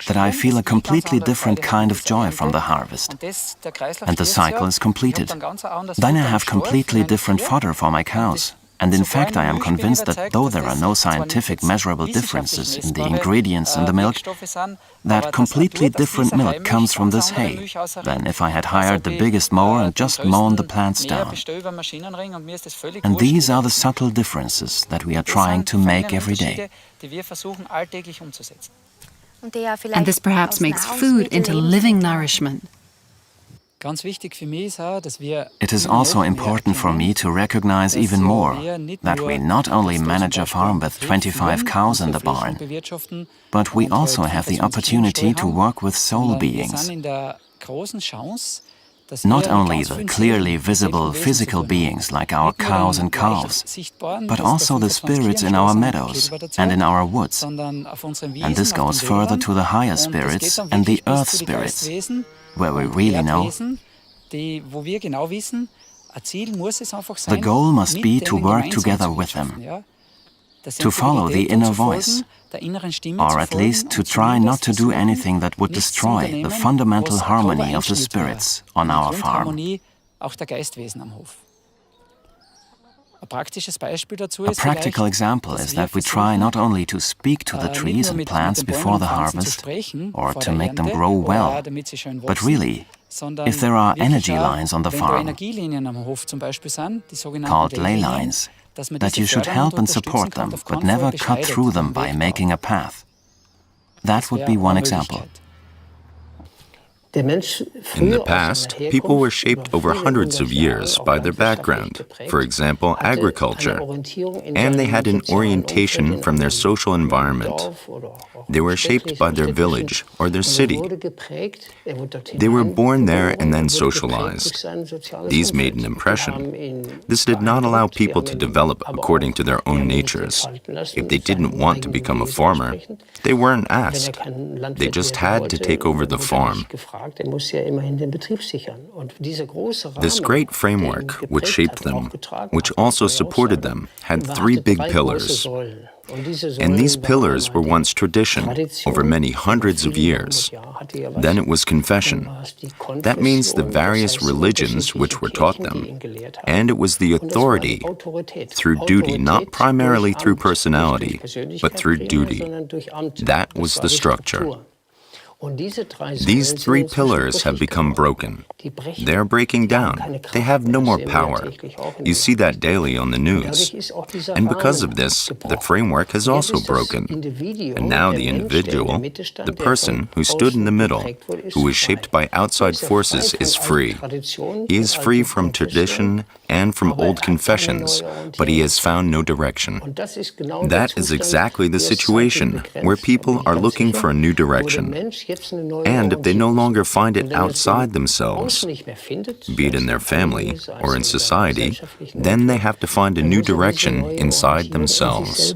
Speaker 12: that I feel a completely different kind of joy from the harvest. And the cycle is completed. Then I have completely different fodder for my cows. And in fact, I am convinced that though there are no scientific measurable differences in the ingredients in the milk, that completely different milk comes from this hay than if I had hired the biggest mower and just mown the plants down. And these are the subtle differences that we are trying to make every day.
Speaker 13: And this perhaps makes food into living nourishment.
Speaker 12: It is also important for me to recognize even more that we not only manage a farm with 25 cows in the barn, but we also have the opportunity to work with soul beings. Not only the clearly visible physical beings like our cows and calves, but also the spirits in our meadows and in our woods. And this goes further to the higher spirits and the earth spirits, where we really know the goal must be to work together with them, to follow the inner voice, or at least to try not to do anything that would destroy the fundamental harmony of the spirits on our farm. A practical example is that we try not only to speak to the trees and plants before the harvest, or to make them grow well, but really, if there are energy lines on the farm, called ley lines, that you should help and support them, but never cut through them by making a path. That would be one example.
Speaker 5: In the past, people were shaped over hundreds of years by their background, for example, agriculture, and they had an orientation from their social environment. They were shaped by their village or their city. They were born there and then socialized. These made an impression. This did not allow people to develop according to their own natures. If they didn't want to become a farmer, they weren't asked. They just had to take over the farm. This great framework, which shaped them, which also supported them, had three big pillars. And these pillars were once tradition, over many hundreds of years. Then it was confession. That means the various religions which were taught them. And it was the authority, through duty, not primarily through personality, but through duty. That was the structure. These three pillars have become broken. They are breaking down. They have no more power. You see that daily on the news. And because of this, the framework has also broken. And now the individual, the person who stood in the middle, who was shaped by outside forces, is free. He is free from tradition and from old confessions, but he has found no direction. That is exactly the situation where people are looking for a new direction. And if they no longer find it outside themselves, be it in their family or in society, then they have to find a new direction inside themselves.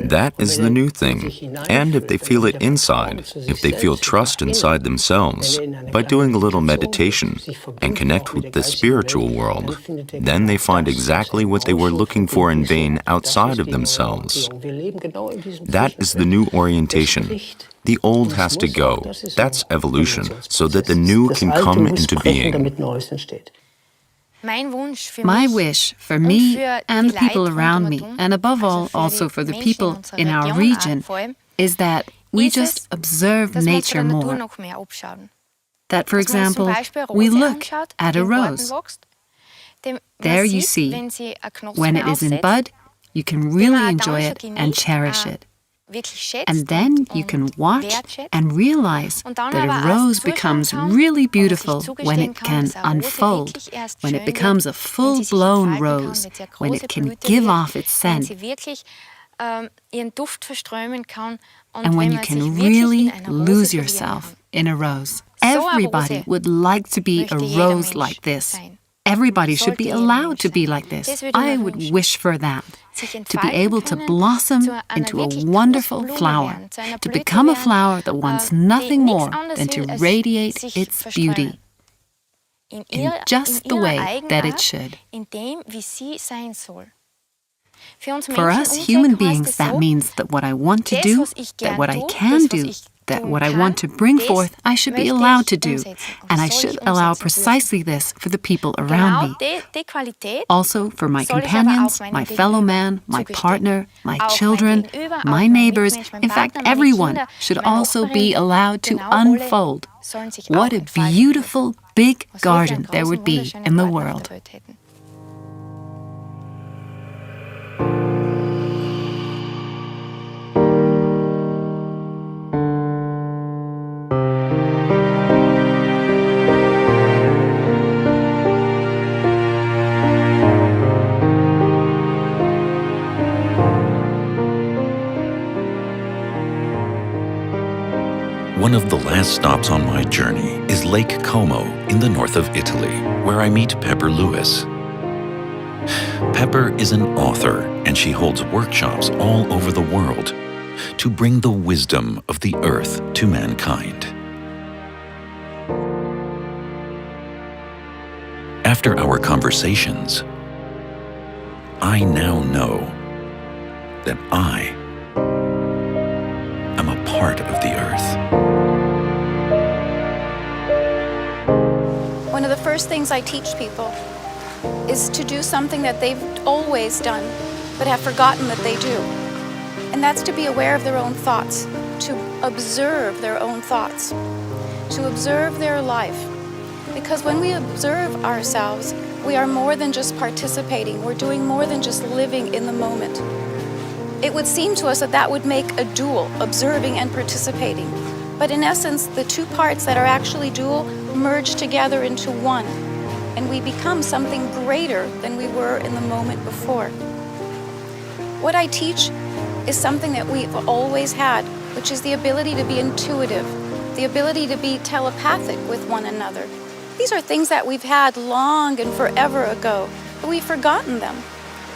Speaker 5: That is the new thing. And if they feel it inside, if they feel trust inside themselves, by doing a little meditation and connect with the spiritual world, then they find exactly what they were looking for in vain outside of themselves. That is the new orientation. The old has to go. That's evolution, so that the new can come into being.
Speaker 13: My wish for me and the people around me, and above all, also for the people in our region, is that we just observe nature more. That, for example, we look at a rose. There you see, when it is in bud, you can really enjoy it and cherish it. And then you can watch and realize that a rose becomes really beautiful when it can unfold, when it becomes a full-blown rose, when it can give off its scent, and when you can really lose yourself in a rose. Everybody would like to be a rose like this. Everybody should be allowed to be like this. I would wish for that. To be able to blossom into a wonderful flower, to become a flower that wants nothing more than to radiate its beauty in just the way that it should. For us human beings, that means that what I want to do, that what I can do, that what I want to bring forth, I should be allowed to do, and I should allow precisely this for the people around me. Also for my companions, my fellow man, my partner, my children, my neighbors, in fact everyone should also be allowed to unfold. What a beautiful, big garden there would be in the world.
Speaker 1: One of the last stops on my journey is Lake Como in the north of Italy, where I meet Pepper Lewis. Pepper is an author, and she holds workshops all over the world to bring the wisdom of the earth to mankind. After our conversations, I now know that I am a part of the earth.
Speaker 2: One of the first things I teach people is to do something that they've always done, but have forgotten that they do. And that's to be aware of their own thoughts, to observe their own thoughts, to observe their life. Because when we observe ourselves, we are more than just participating. We're doing more than just living in the moment. It would seem to us that that would make a dual, observing and participating. But in essence, the two parts that are actually dual merge together into one, and we become something greater than we were in the moment before. What I teach is something that we've always had, which is the ability to be intuitive, the ability to be telepathic with one another. These are things that we've had long and forever ago, but we've forgotten them.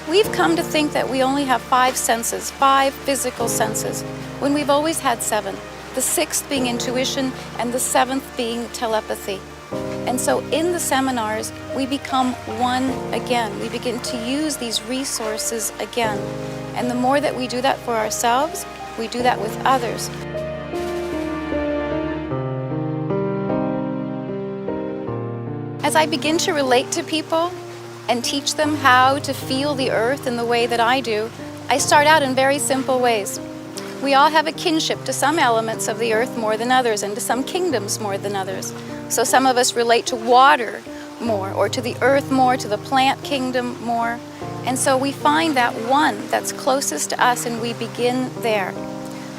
Speaker 2: We've come to think that we only have 5 senses, 5 physical senses, when we've always had 7. The 6th being intuition, and the 7th being telepathy. And so in the seminars, we become one again. We begin to use these resources again. And the more that we do that for ourselves, we do that with others. As I begin to relate to people and teach them how to feel the earth in the way that I do, I start out in very simple ways. We all have a kinship to some elements of the earth more than others, and to some kingdoms more than others. So some of us relate to water more, or to the earth more, to the plant kingdom more. And so we find that one that's closest to us, and we begin there.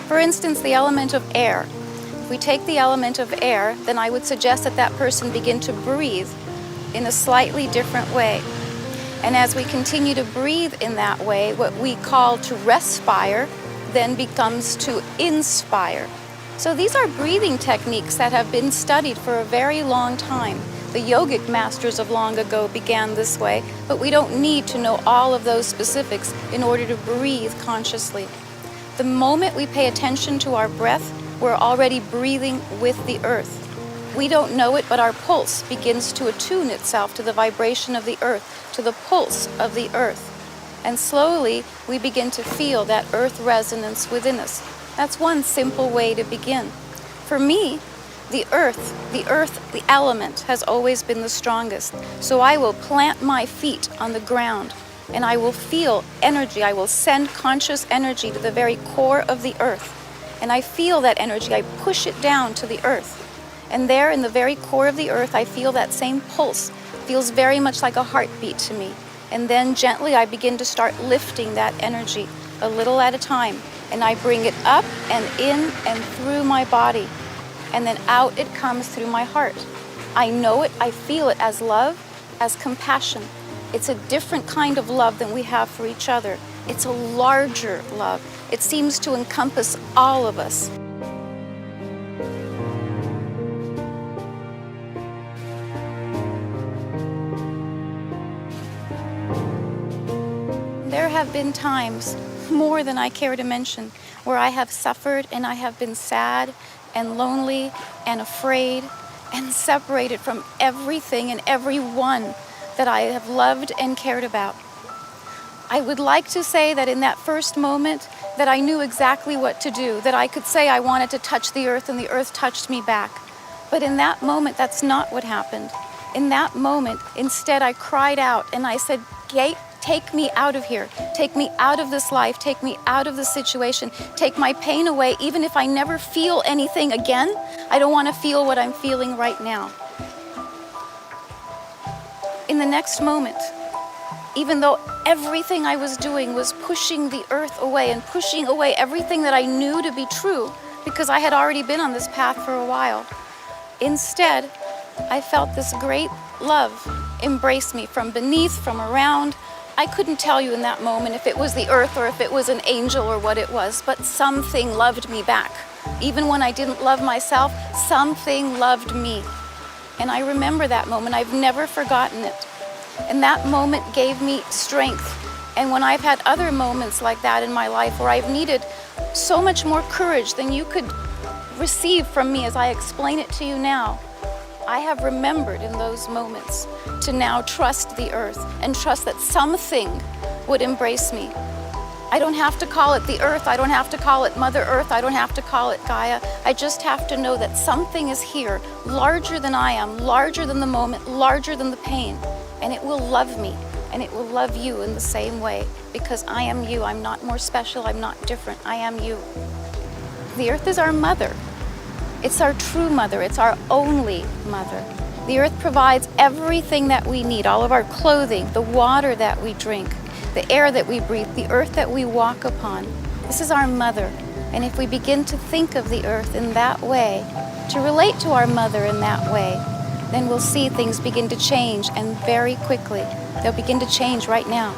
Speaker 2: For instance, the element of air. If we take the element of air, then I would suggest that that person begin to breathe in a slightly different way. And as we continue to breathe in that way, what we call to respire then becomes to inspire. So these are breathing techniques that have been studied for a very long time. The yogic masters of long ago began this way, but we don't need to know all of those specifics in order to breathe consciously. The moment we pay attention to our breath, we're already breathing with the earth. We don't know it, but our pulse begins to attune itself to the vibration of the earth, to the pulse of the earth. And slowly, we begin to feel that earth resonance within us. That's one simple way to begin. For me, the element has always been the strongest. So I will plant my feet on the ground, and I will feel energy. I will send conscious energy to the very core of the earth. And I feel that energy. I push it down to the earth. And there in the very core of the earth, I feel that same pulse. Feels very much like a heartbeat to me. And then gently I begin to start lifting that energy a little at a time. And I bring it up and in and through my body. And then out it comes through my heart. I know it, I feel it as love, as compassion. It's a different kind of love than we have for each other. It's a larger love. It seems to encompass all of us. There have been times, more than I care to mention, where I have suffered and I have been sad and lonely and afraid and separated from everything and everyone that I have loved and cared about. I would like to say that in that first moment that I knew exactly what to do, that I could say I wanted to touch the earth and the earth touched me back. But in that moment, that's not what happened. In that moment, instead I cried out and I said, take me out of here. Take me out of this life. Take me out of this situation. Take my pain away. Even if I never feel anything again, I don't want to feel what I'm feeling right now. In the next moment, even though everything I was doing was pushing the earth away and pushing away everything that I knew to be true, because I had already been on this path for a while, instead, I felt this great love embrace me from beneath, from around. I couldn't tell you in that moment if it was the earth or if it was an angel or what it was, but something loved me back. Even when I didn't love myself, something loved me. And I remember that moment. I've never forgotten it. And that moment gave me strength. And when I've had other moments like that in my life where I've needed so much more courage than you could receive from me as I explain it to you now, I have remembered in those moments to now trust the earth and trust that something would embrace me. I don't have to call it the earth, I don't have to call it Mother Earth, I don't have to call it Gaia. I just have to know that something is here, larger than I am, larger than the moment, larger than the pain. And it will love me, and it will love you in the same way, because I am you. I'm not more special, I'm not different, I am you. The earth is our mother. It's our true mother, it's our only mother. The earth provides everything that we need, all of our clothing, the water that we drink, the air that we breathe, the earth that we walk upon. This is our mother. And if we begin to think of the earth in that way, to relate to our mother in that way, then we'll see things begin to change, and very quickly. They'll begin to change right now.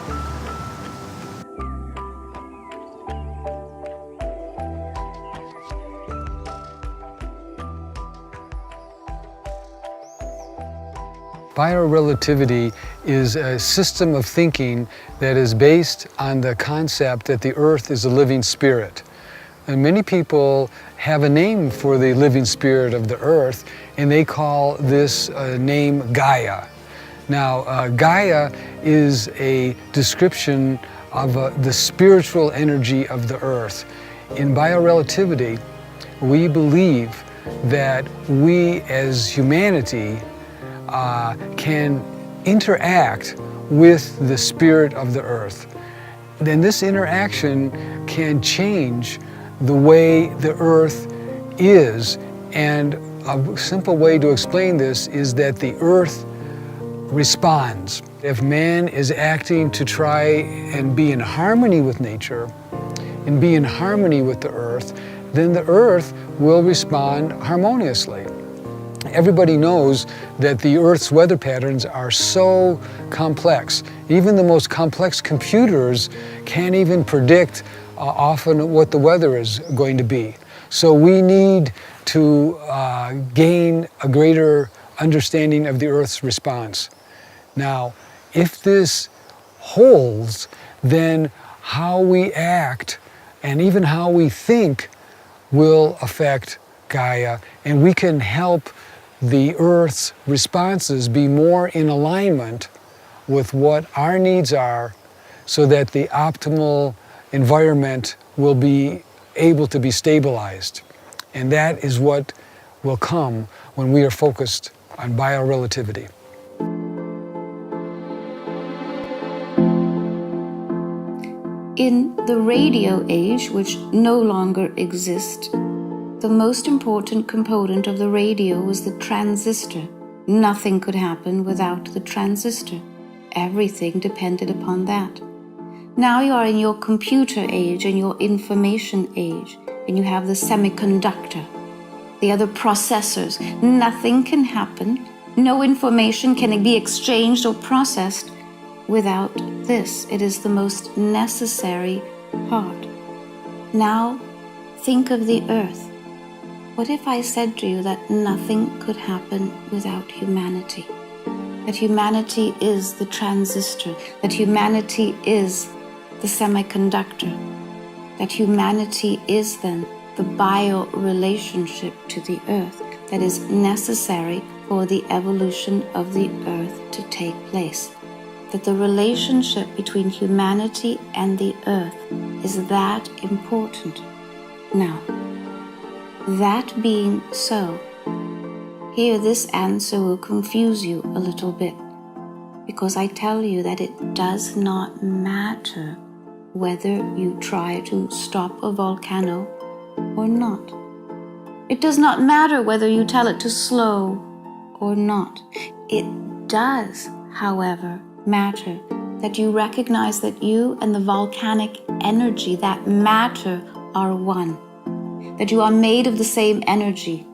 Speaker 6: Biorelativity is a system of thinking that is based on the concept that the earth is a living spirit. And many people have a name for the living spirit of the earth, and they call this name Gaia. Now, Gaia is a description of the spiritual energy of the earth. In biorelativity, we believe that we as humanity can interact with the spirit of the earth. Then this interaction can change the way the earth is, and a simple way to explain this is that the earth responds. If man is acting to try and be in harmony with nature and be in harmony with the earth, then the earth will respond harmoniously. Everybody knows that the Earth's weather patterns are so complex. Even the most complex computers can't even predict often what the weather is going to be. So we need to gain a greater understanding of the Earth's response. Now, if this holds, then how we act and even how we think will affect Gaia, and we can help the Earth's responses be more in alignment with what our needs are, so that the optimal environment will be able to be stabilized. And that is what will come when we are focused on biorelativity.
Speaker 2: In the radio age, which no longer exists, the most important component of the radio was the transistor. Nothing could happen without the transistor. Everything depended upon that. Now you are in your computer age and your information age, and you have the semiconductor, the other processors. Nothing can happen. No information can be exchanged or processed without this. It is the most necessary part. Now, think of the earth. What if I said to you that nothing could happen without humanity? That humanity is the transistor, that humanity is the semiconductor, that humanity is then the bio-relationship to the earth that is necessary for the evolution of the earth to take place. that the relationship between humanity and the earth is that important. Now, that being so, here this answer will confuse you a little bit, because I tell you that it does not matter whether you try to stop a volcano or not. It does not matter whether you tell it to slow or not. It does, however, matter that you recognize that you and the volcanic energy, that matter, are one, that you are made of the same energy.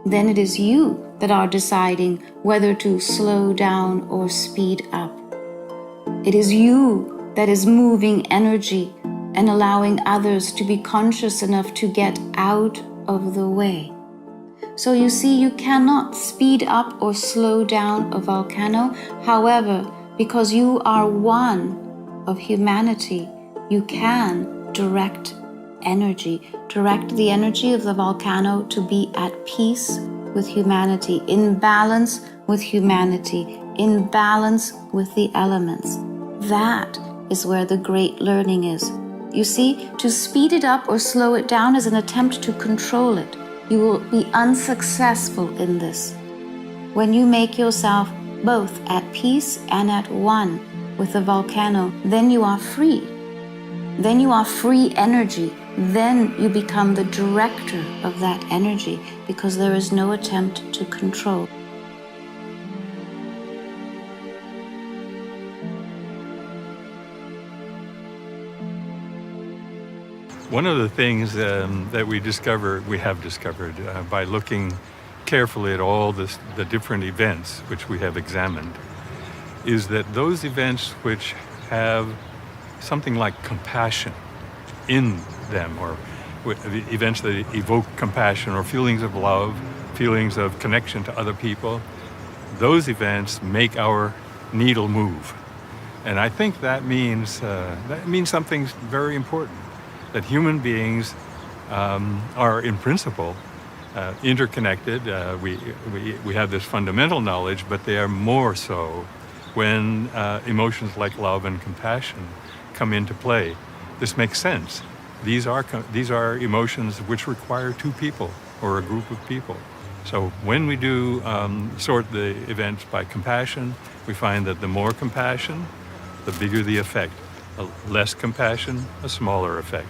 Speaker 2: Then it is you that are deciding whether to slow down or speed up. It is you that is moving energy and allowing others to be conscious enough to get out of the way. So you see, you cannot speed up or slow down a volcano. However, because you are one of humanity, you can direct energy, direct the energy of the volcano to be at peace with humanity, in balance with humanity, in balance with the elements. That is where the great learning is. You see, to speed it up or slow it down is an attempt to control it. You will be unsuccessful in this. When you make yourself both at peace and at one with the volcano, then you are free. Then you are free energy. Then you become the director of that energy, because there is no attempt to control.
Speaker 9: One of the things that we have discovered by looking carefully at all the different events which we have examined, is that those events which have something like compassion in them, or the events that evoke compassion or feelings of love, feelings of connection to other people, those events make our needle move. And I think that means something very important, that human beings are in principle interconnected. We have this fundamental knowledge, but they are more so when emotions like love and compassion come into play. This makes sense. These are emotions which require two people or a group of people. So when we do sort the events by compassion, we find that the more compassion, the bigger the effect. Less compassion, a smaller effect.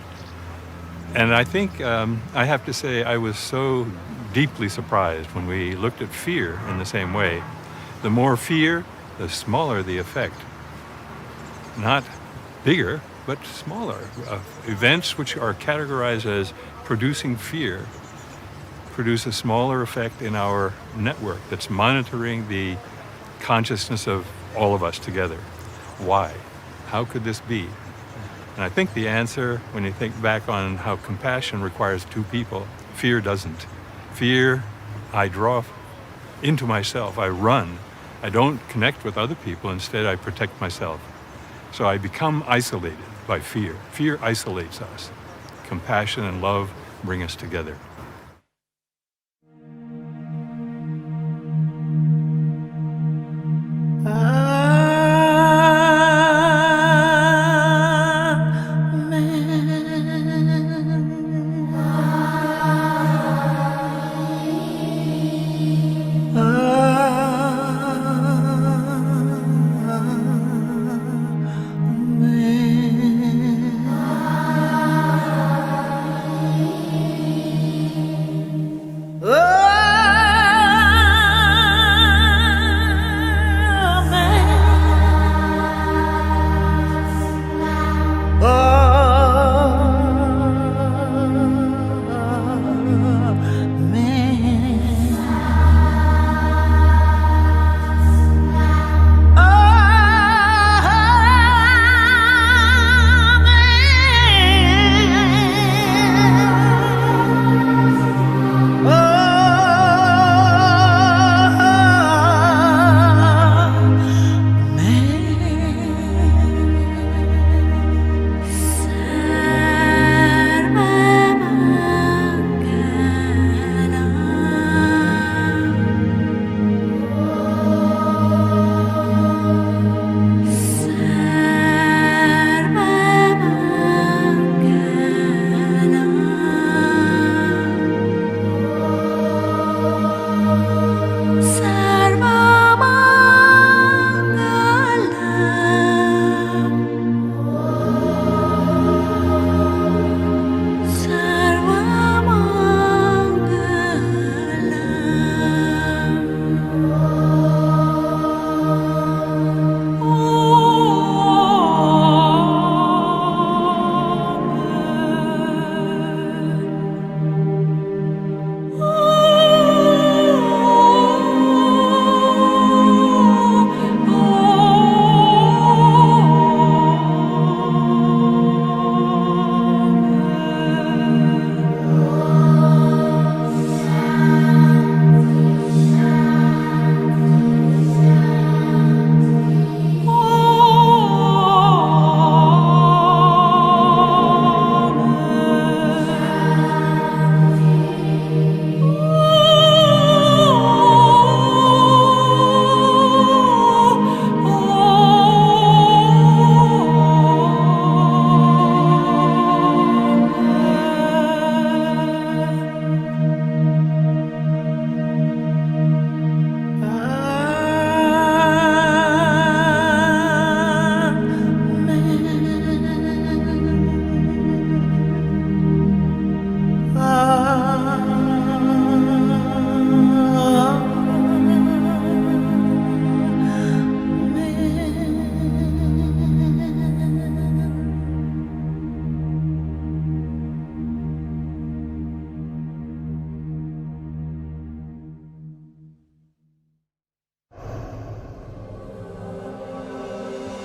Speaker 9: And I think, I have to say, I was so deeply surprised when we looked at fear in the same way. The more fear, the smaller the effect. Not bigger, but smaller. Events which are categorized as producing fear produce a smaller effect in our network that's monitoring the consciousness of all of us together. Why? How could this be? And I think the answer, when you think back on how compassion requires two people, fear doesn't. Fear, I draw into myself, I run. I don't connect with other people, instead I protect myself. So I become isolated by fear. Fear isolates us. Compassion and love bring us together.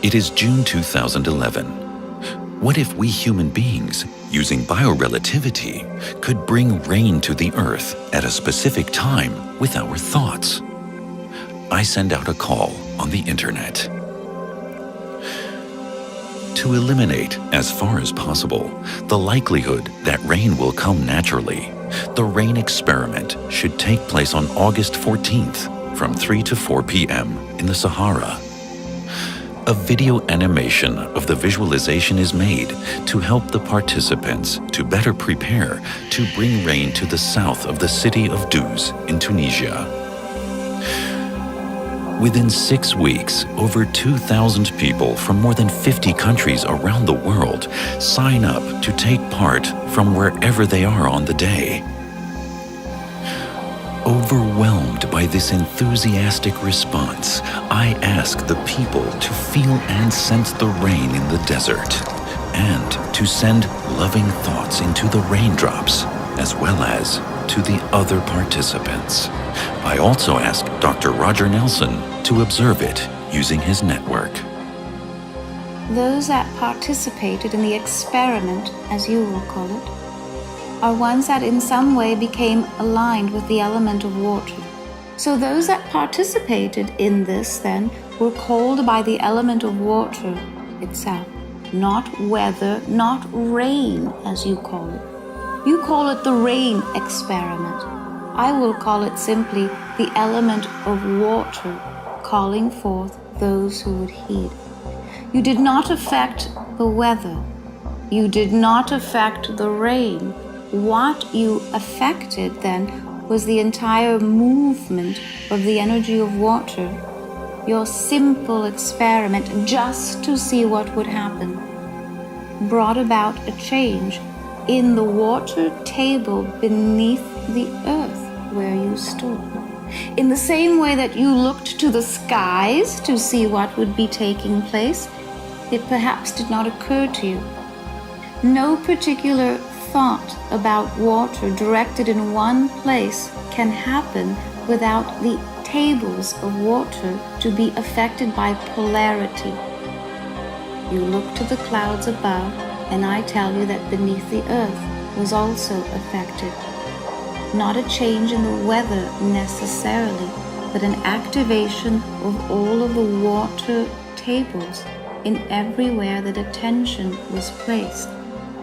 Speaker 1: It is June 2011. What if we human beings, using biorelativity, could bring rain to the Earth at a specific time with our thoughts? I send out a call on the internet. To eliminate, as far as possible, the likelihood that rain will come naturally, the rain experiment should take place on August 14th from 3 to 4 p.m. in the Sahara. A video animation of the visualization is made to help the participants to better prepare to bring rain to the south of the city of Duz in Tunisia. Within 6 weeks, over 2,000 people from more than 50 countries around the world sign up to take part from wherever they are on the day. Overwhelmed by this enthusiastic response, I ask the people to feel and sense the rain in the desert, and to send loving thoughts into the raindrops, as well as to the other participants. I also ask Dr. Roger Nelson to observe it using his network.
Speaker 2: Those that participated in the experiment, as you will call it, are ones that in some way became aligned with the element of water. So those that participated in this then were called by the element of water itself, not weather, not rain as you call it. You call it the rain experiment. I will call it simply the element of water calling forth those who would heed. You did not affect the weather. You did not affect the rain. What you affected then was the entire movement of the energy of water, your simple experiment just to see what would happen, brought about a change in the water table beneath the earth where you stood. In the same way that you looked to the skies to see what would be taking place, it perhaps did not occur to you. No particular thought about water directed in one place can happen without the tables of water to be affected by polarity. You look to the clouds above, and I tell you that beneath the earth was also affected. Not a change in the weather necessarily, but an activation of all of the water tables in everywhere that attention was placed.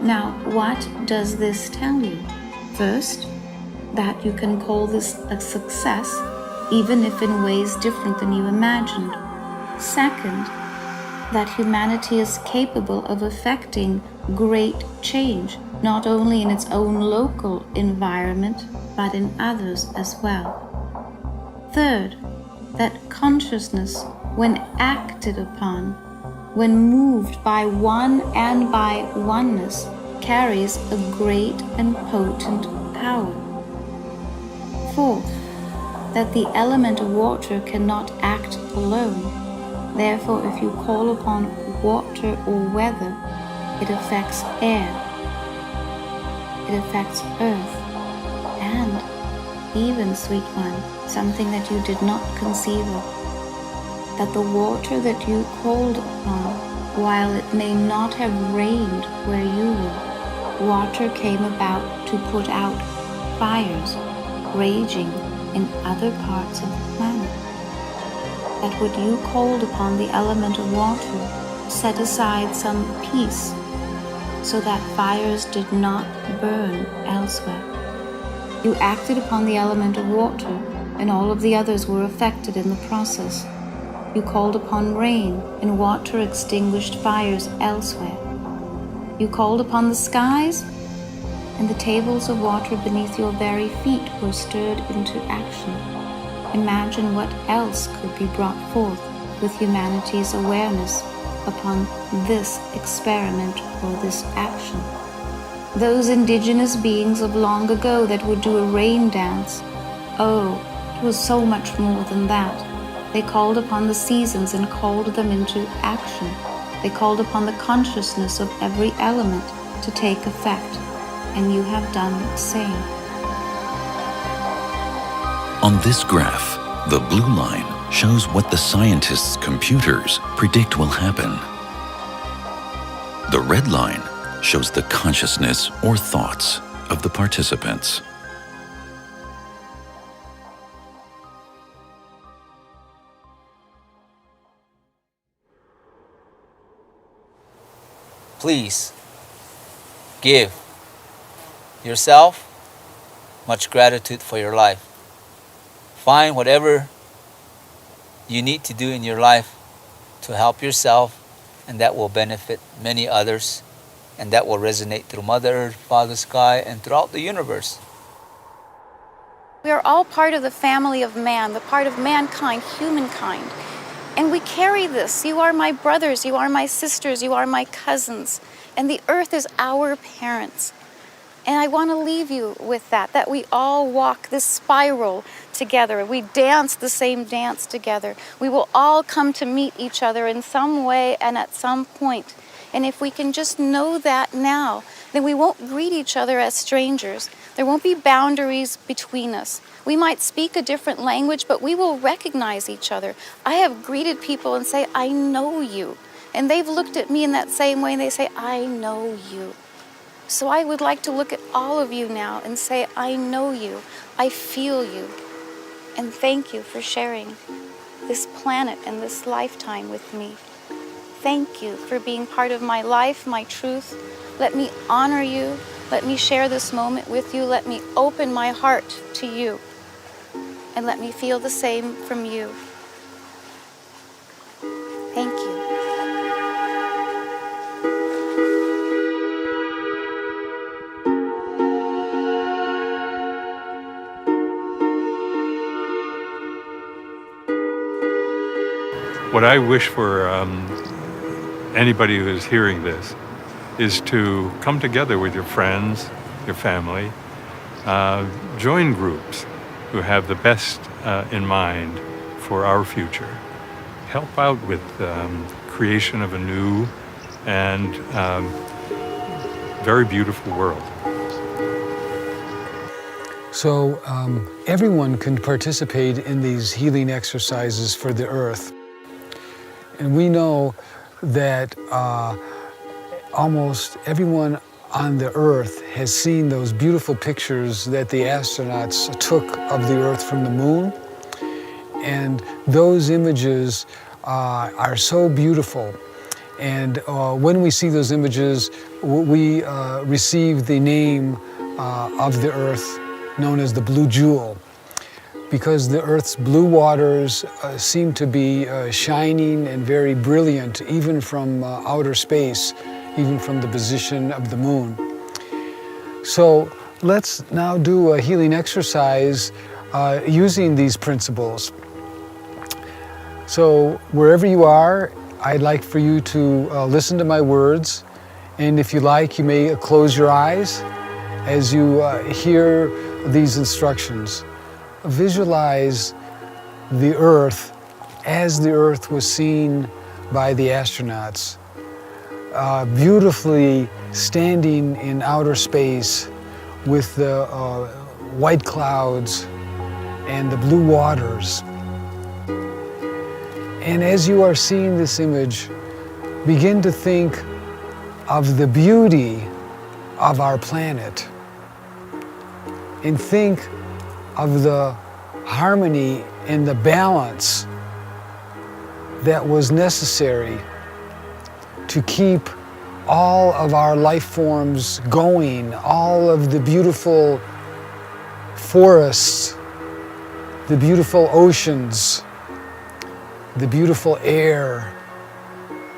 Speaker 2: Now, what does this tell you? First, that you can call this a success, even if in ways different than you imagined. Second, that humanity is capable of affecting great change, not only in its own local environment, but in others as well. Third, that consciousness, when acted upon, when moved by one and by oneness, carries a great and potent power. Fourth, that the element of water cannot act alone. Therefore, if you call upon water or weather, it affects air, it affects earth, and even, sweet one, something that you did not conceive of, that the water that you called upon, while it may not have rained where you were, water came about to put out fires raging in other parts of the planet. That what you called upon the element of water set aside some peace so that fires did not burn elsewhere. You acted upon the element of water, and all of the others were affected in the process. You called upon rain, and water extinguished fires elsewhere. You called upon the skies, and the tables of water beneath your very feet were stirred into action. Imagine what else could be brought forth with humanity's awareness upon this experiment or this action. Those indigenous beings of long ago that would do a rain dance, oh, it was so much more than that. They called upon the seasons and called them into action. They called upon the consciousness of every element to take effect, and you have done the same.
Speaker 1: On this graph, the blue line shows what the scientists' computers predict will happen. The red line shows the consciousness or thoughts of the participants.
Speaker 3: Please give yourself much gratitude for your life. Find whatever you need to do in your life to help yourself, and that will benefit many others, and that will resonate through Mother Earth, Father Sky, and throughout the universe.
Speaker 14: We are all part of the family of man, the part of mankind, humankind. And we carry this. You are my brothers, you are my sisters, you are my cousins. And the earth is our parents. And I want to leave you with that we all walk this spiral together. We dance the same dance together. We will all come to meet each other in some way and at some point. And if we can just know that now, then we won't greet each other as strangers. There won't be boundaries between us. We might speak a different language, but we will recognize each other. I have greeted people and say, I know you. And they've looked at me in that same way and they say, I know you. So I would like to look at all of you now and say, I know you, I feel you. And thank you for sharing this planet and this lifetime with me. Thank you for being part of my life, my truth. Let me honor you. Let me share this moment with you. Let me open my heart to you. And let me feel the same from you. Thank you.
Speaker 9: What I wish for anybody who is hearing this is to come together with your friends, your family, join groups who have the best in mind for our future. Help out with creation of a new and very beautiful world.
Speaker 6: So everyone can participate in these healing exercises for the Earth. And we know that almost everyone on the Earth has seen those beautiful pictures that the astronauts took of the Earth from the moon. And those images are so beautiful. And when we see those images, we receive the name of the Earth known as the blue jewel, because the Earth's blue waters seem to be shining and very brilliant, even from outer space, even from the position of the moon. So let's now do a healing exercise using these principles. So wherever you are, I'd like for you to listen to my words, and if you like, you may close your eyes as you hear these instructions. Visualize the Earth as the Earth was seen by the astronauts, beautifully standing in outer space with the white clouds and the blue waters. And as you are seeing this image, begin to think of the beauty of our planet, and think of the harmony and the balance that was necessary to keep all of our life forms going, all of the beautiful forests, the beautiful oceans, the beautiful air,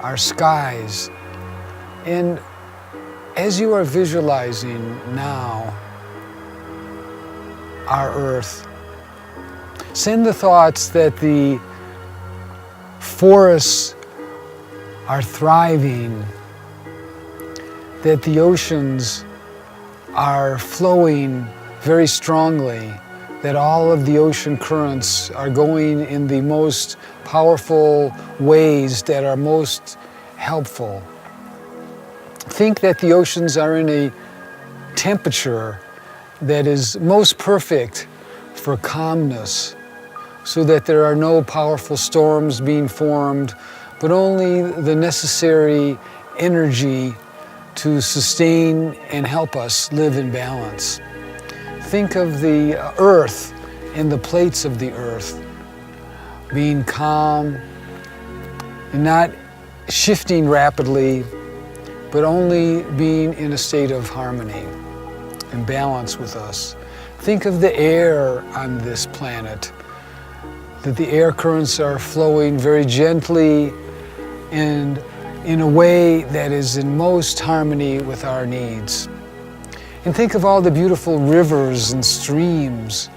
Speaker 6: our skies. And as you are visualizing now our Earth, send the thoughts that the forests are thriving, that the oceans are flowing very strongly, that all of the ocean currents are going in the most powerful ways that are most helpful. Think that the oceans are in a temperature that is most perfect for calmness, so that there are no powerful storms being formed, but only the necessary energy to sustain and help us live in balance. Think of the earth and the plates of the earth being calm and not shifting rapidly, but only being in a state of harmony and balance with us. Think of the air on this planet, that the air currents are flowing very gently and in a way that is in most harmony with our needs. And think of all the beautiful rivers and streams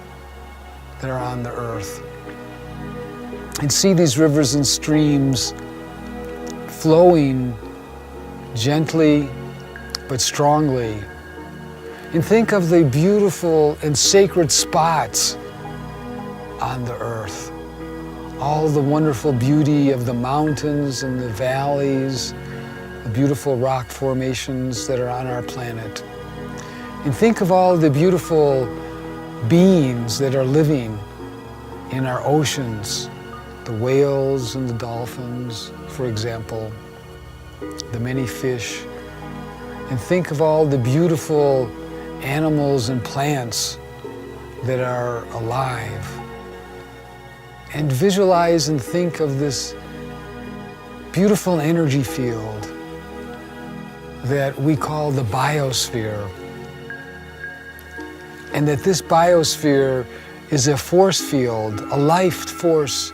Speaker 6: that are on the earth. And see these rivers and streams flowing gently but strongly. And think of the beautiful and sacred spots on the earth. All the wonderful beauty of the mountains and the valleys, the beautiful rock formations that are on our planet. And think of all the beautiful beings that are living in our oceans, the whales and the dolphins, for example, the many fish. And think of all the beautiful animals and plants that are alive. And visualize and think of this beautiful energy field that we call the biosphere. And that this biosphere is a force field, a life force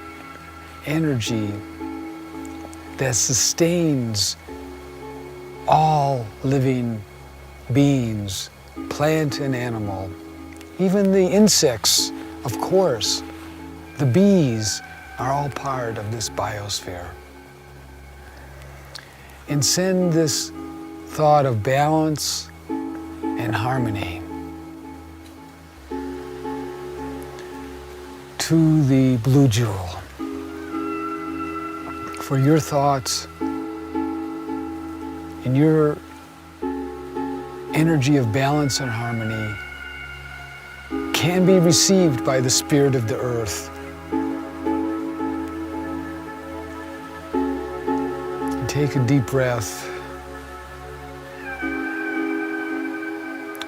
Speaker 6: energy that sustains all living beings, plant and animal, even the insects, of course. The bees are all part of this biosphere. And send this thought of balance and harmony to the blue jewel. For your thoughts and your energy of balance and harmony can be received by the spirit of the earth. And take a deep breath.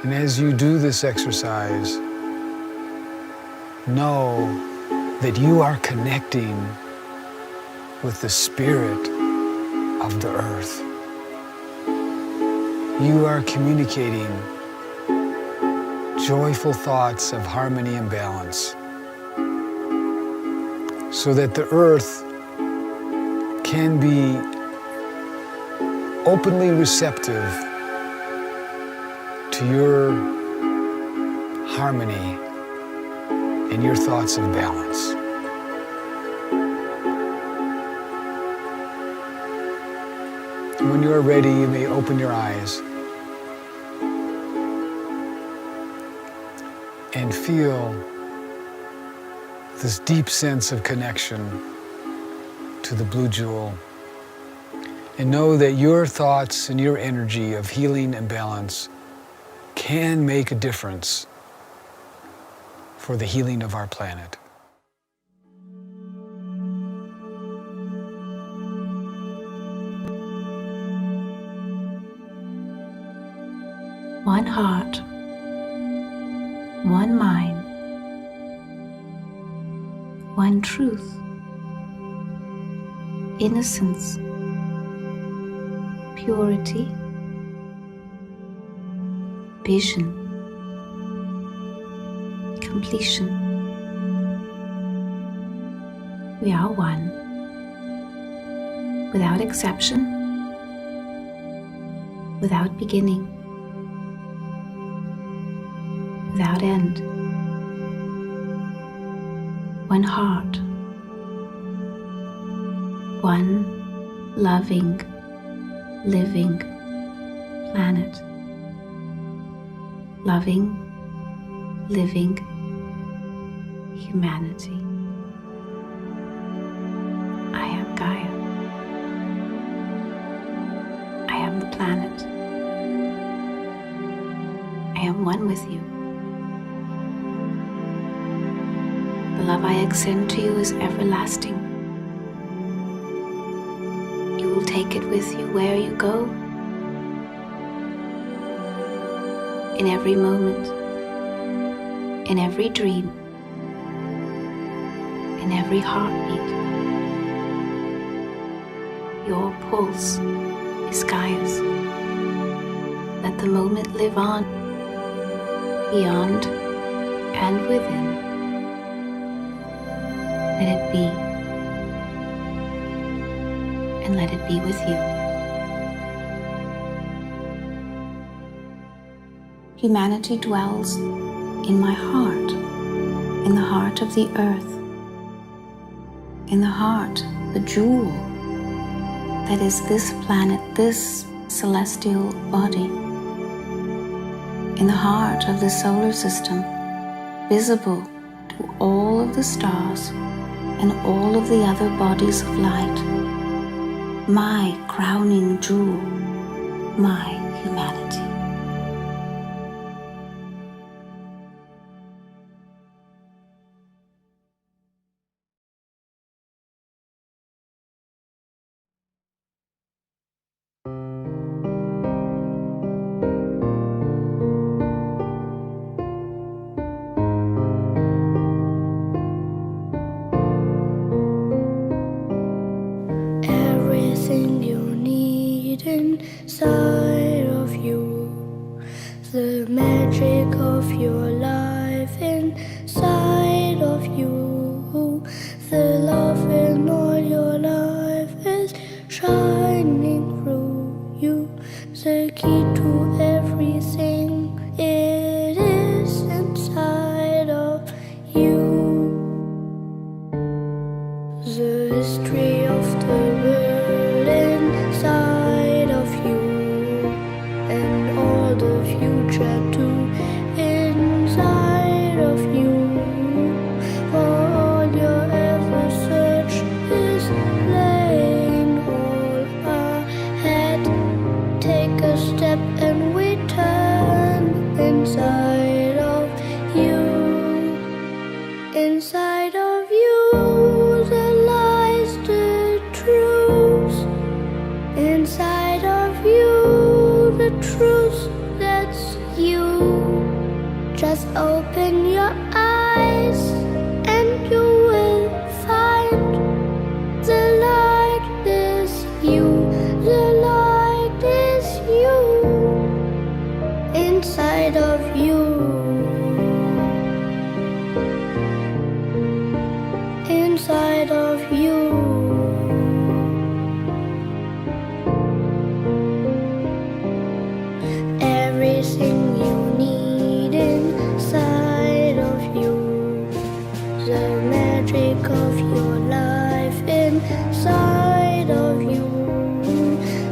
Speaker 6: And as you do this exercise, know that you are connecting with the spirit of the earth. You are communicating joyful thoughts of harmony and balance so that the earth can be openly receptive to your harmony and your thoughts of balance. When you are ready, you may open your eyes and feel this deep sense of connection to the blue jewel. And know that your thoughts and your energy of healing and balance can make a difference for the healing of our planet.
Speaker 2: One heart, one mind, one truth, innocence, purity, vision, completion. We are one, without exception, without beginning, without end. One heart, one loving, living planet. Loving, living humanity. I am Gaia. I am the planet. I am one with you. The The love I extend to you is everlasting. You will take it with you where you go, in every moment, in every dream, in every heartbeat. Your pulse is Gaia's. Let the moment live on, beyond and within. Let it be, and let it be with you. Humanity dwells in my heart, in the heart of the earth, in the heart, the jewel that is this planet, this celestial body, in the heart of the solar system, visible to all of the stars and all of the other bodies of light, my crowning jewel, my humanity.
Speaker 15: Everything you need inside of you, the magic of your life inside of you, the love in all your life is shining through you, the key to everything, it is inside of you. The history of the world inside of you, and all the future too inside of you. For all your ever search is laying all ahead. Take a step and we turn inside of you. Inside of you there lies the truth. Inside of you the truth, that's you. Just open your eyes and you will find the light is you. The light is you. Inside of you. Inside of you. Everything you need inside of you, the magic of your life inside of you,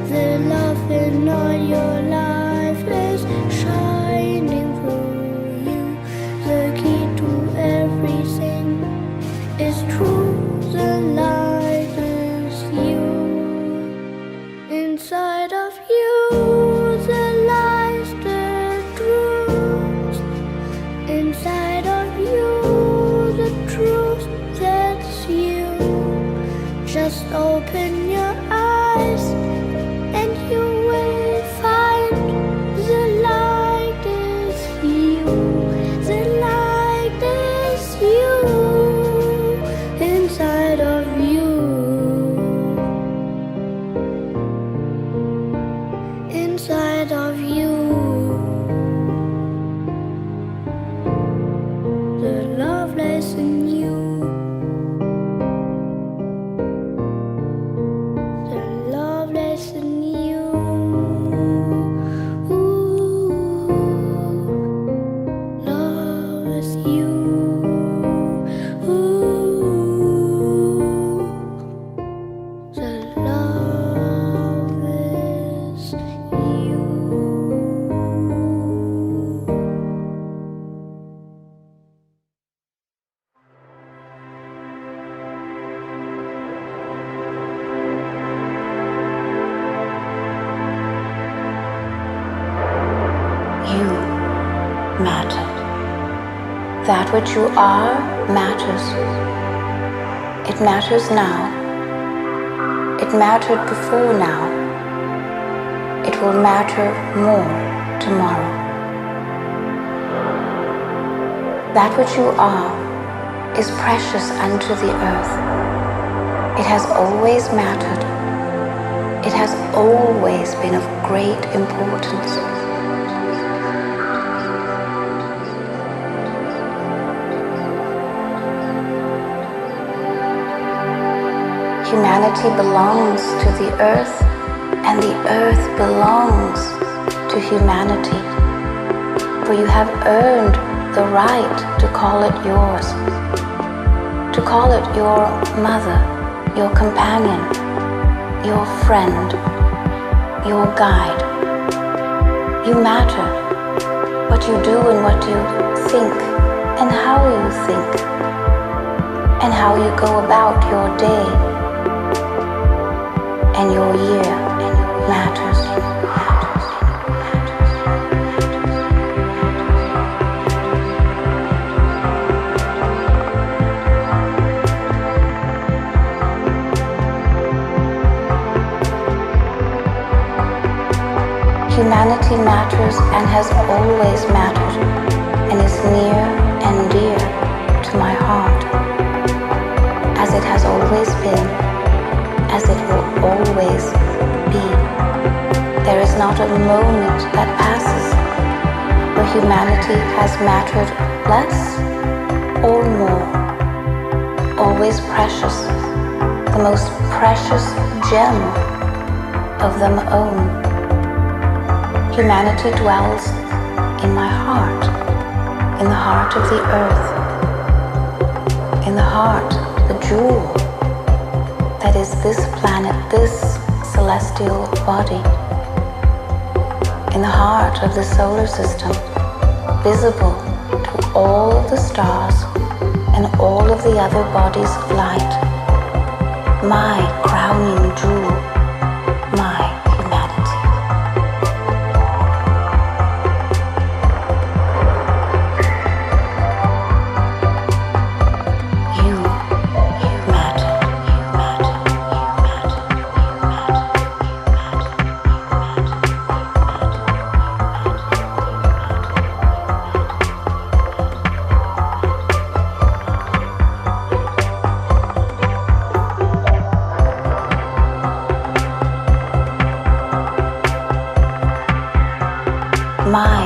Speaker 15: the love in all your life is shining through you, the key to everything is true, the light is you. Inside of you there lies the truth. Inside of you the truth, that's you. Just open your eyes and you will find the light is you. The light is you. Inside of you. Inside of you. The love lies in you.
Speaker 2: That which you are matters. It matters now. It mattered before now. It will matter more tomorrow. That which you are is precious unto the earth. It has always mattered. It has always been of great importance. Humanity belongs to the earth, and the earth belongs to humanity. For you have earned the right to call it yours, to call it your mother, your companion, your friend, your guide. You matter. What you do and what you think, and how you think, and how you go about your day and your year matters. Humanity matters and has always mattered, and is near and dear to my heart, as it has always been, as it will always be. There is not a moment that passes where humanity has mattered less or more. Always precious, the most precious gem of them own. Humanity dwells in my heart, in the heart of the earth, in the heart, the jewel that is this planet, this celestial body, in the heart of the solar system, visible to all of the stars and all of the other bodies of light. My crowning jewel, my humanity. You matter, you matter, you matter, you my